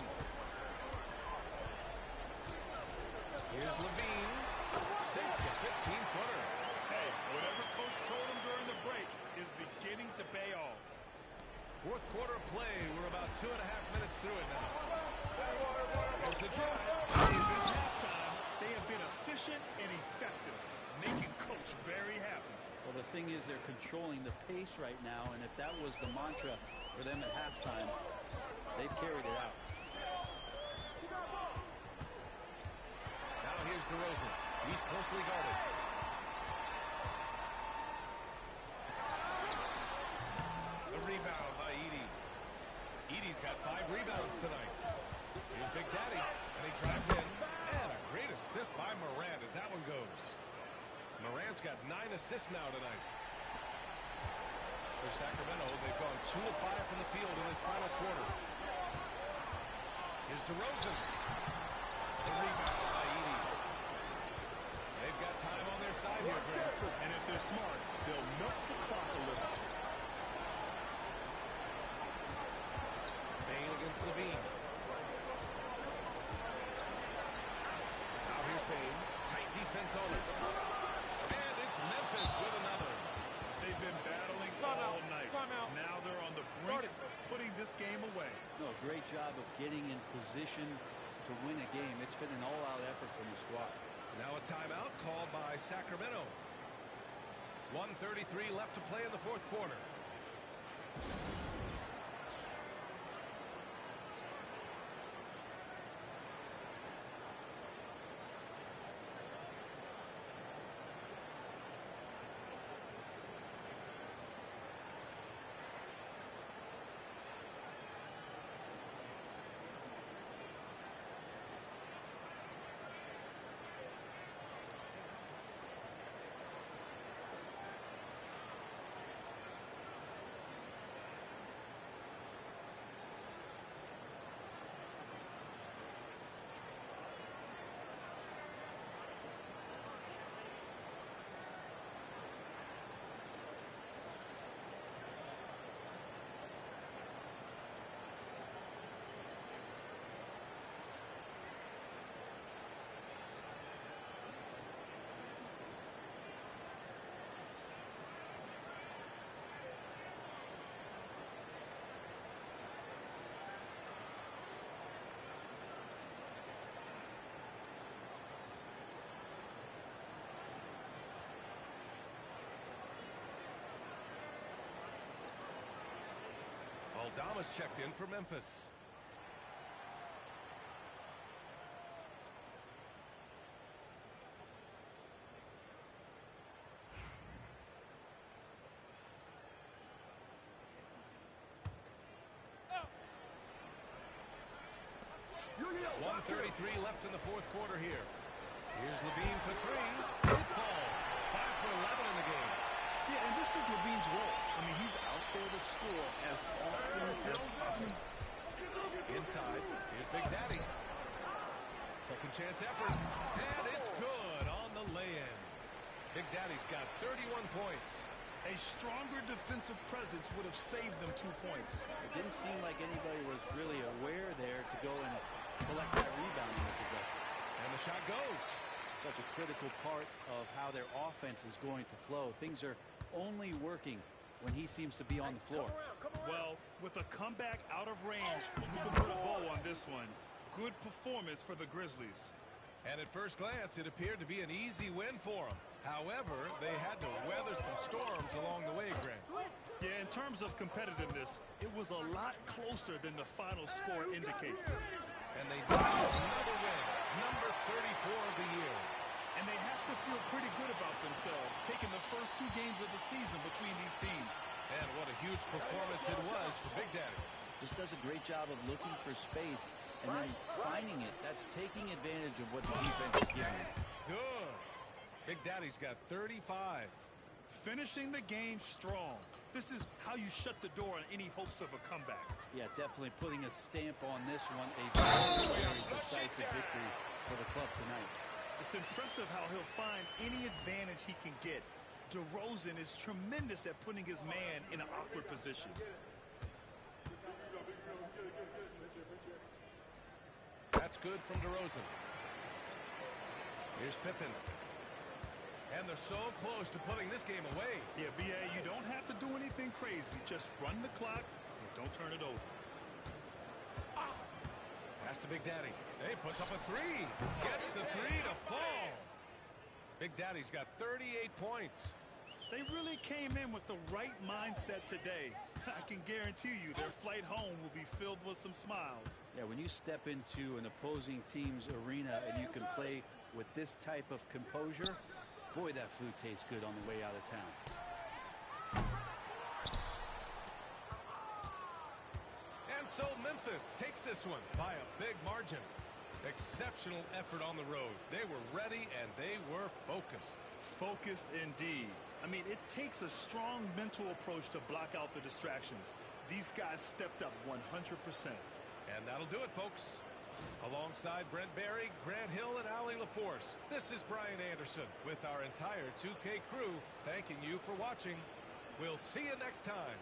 Here's Levine. Sinks the 15-footer. Hey, whatever coach told him during the break is beginning to pay off. Fourth quarter of play. We're about 2.5 minutes through it now. Here's the drive. Since halftime, they have been efficient and effective, making coach very happy. Well, the thing is they're controlling the pace right now, and if that was the mantra for them at halftime, they've carried it out. Now here's DeRozan. He's closely guarded. The rebound by Edey. Edey's got 5 rebounds tonight. Here's Big Daddy, and he drives in. And a great assist by Morant as that one goes. Morant's got 9 assists now tonight. For Sacramento, they've gone 2 of 5 from the field in this final quarter. Here's DeRozan. The rebound by Edey. They've got time on their side here, Grant. And if they're smart, they'll milk the clock a little. Bain against Levine. Now here's Bain. Tight defense on it. And it's Memphis with another. They've been battling all night. Now they're on the brink of putting this game away. No, great job of getting in position to win a game. It's been an all-out effort from the squad. Now a timeout called by Sacramento. 1:33 left to play in the fourth quarter. has checked in for Memphis. .133 left in the fourth quarter here. Here's Levine for three. It falls. 5 for 11 in the game. Yeah, and this is Levine's role. I mean, he's out there to score as often as possible. Inside, here's Big Daddy. Second chance effort. And it's good on the lay-in. Big Daddy's got 31 points. A stronger defensive presence would have saved them 2 points. It didn't seem like anybody was really aware there to go and collect that rebound in the possession. And the shot goes. Such a critical part of how their offense is going to flow. Things are only working when he seems to be on the floor. Well, with a comeback out of range, you can put a bow on this one. Good performance for the Grizzlies. And at first glance, it appeared to be an easy win for them. However, they had to weather some storms along the way, Grant. Yeah, in terms of competitiveness, it was a lot closer than the final score indicates. And they did another win, number 34 of the year. And they have to feel pretty good about themselves, taking the first 2 games of the season between these teams. And what a huge performance it was for Big Daddy. Just does a great job of looking for space and then finding it. That's taking advantage of what the defense is giving him. Good. Big Daddy's got 35. Finishing the game strong. This is how you shut the door on any hopes of a comeback. Yeah, definitely putting a stamp on this one. A very, very decisive victory for the club tonight. It's impressive how he'll find any advantage he can get. DeRozan is tremendous at putting his man in an awkward position. That's good from DeRozan. Here's Pippen. And they're so close to putting this game away. Yeah, B.A., you don't have to do anything crazy. Just run the clock and don't turn it over. Pass to Big Daddy. He puts up a three. Gets the three to fall. Big Daddy's got 38 points. They really came in with the right mindset today. I can guarantee you their flight home will be filled with some smiles. Yeah, when you step into an opposing team's arena and you can play with this type of composure, boy, that food tastes good on the way out of town. And so Memphis takes this one by a big margin. Exceptional effort on the road. They were ready and they were focused. Focused indeed. I mean, it takes a strong mental approach to block out the distractions. These guys stepped up 100%. And that'll do it, folks. Alongside Brent Barry, Grant Hill, and Allie LaForce, this is Brian Anderson with our entire 2K crew thanking you for watching. We'll see you next time.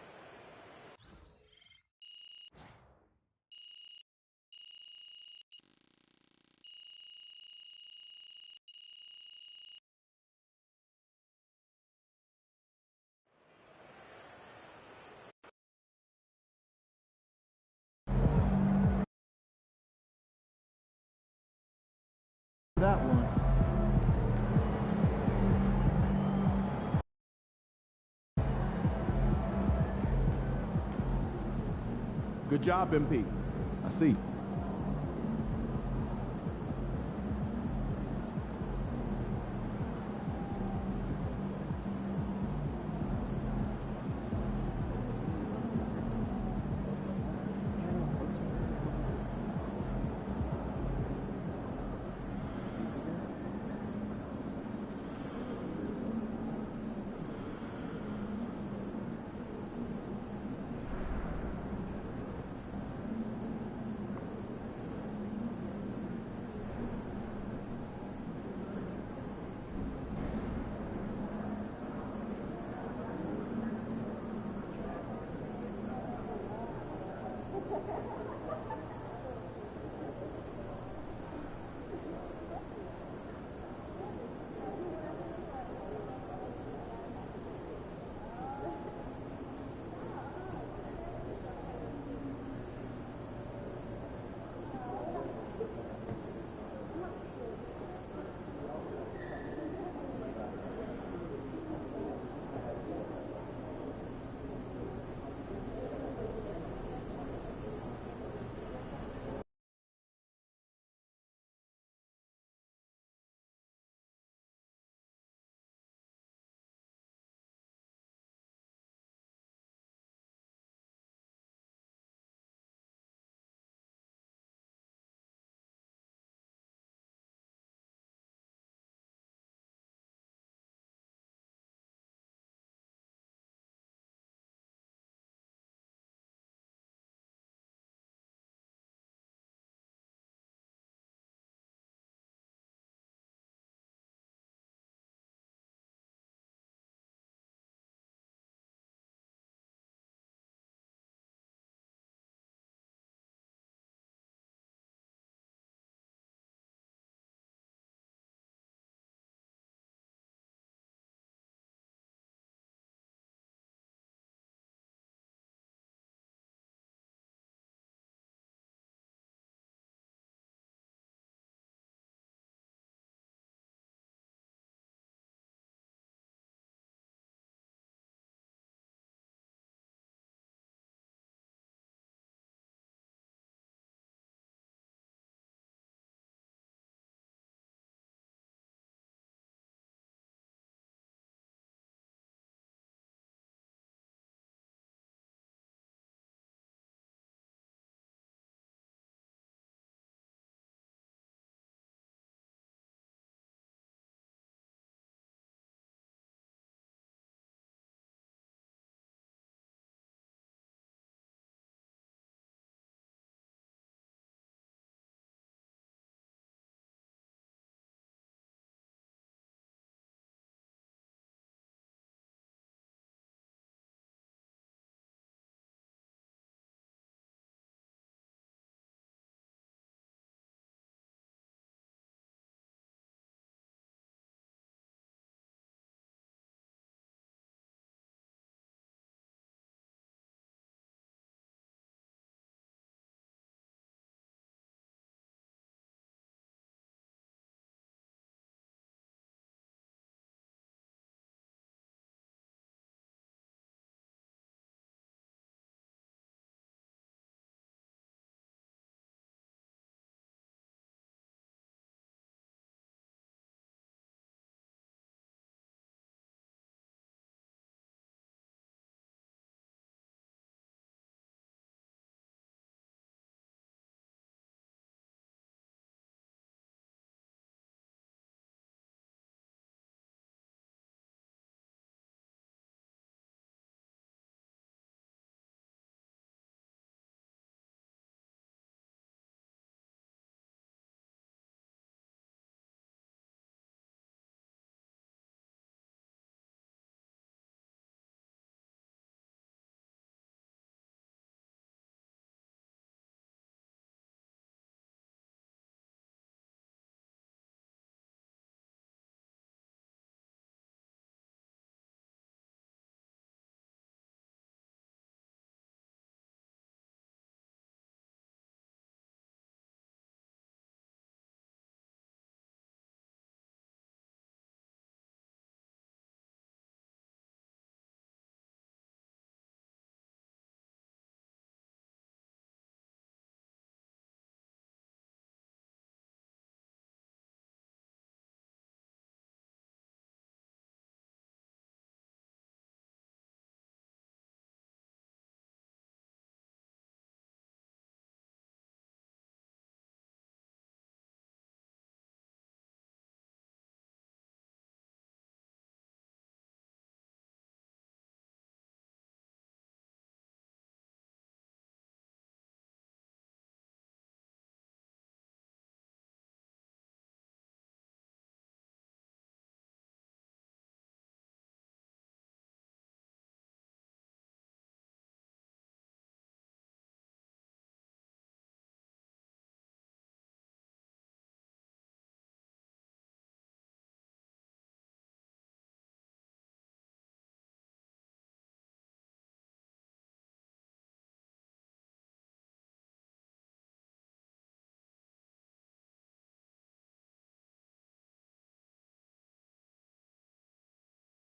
That one. Good job, MP. I see.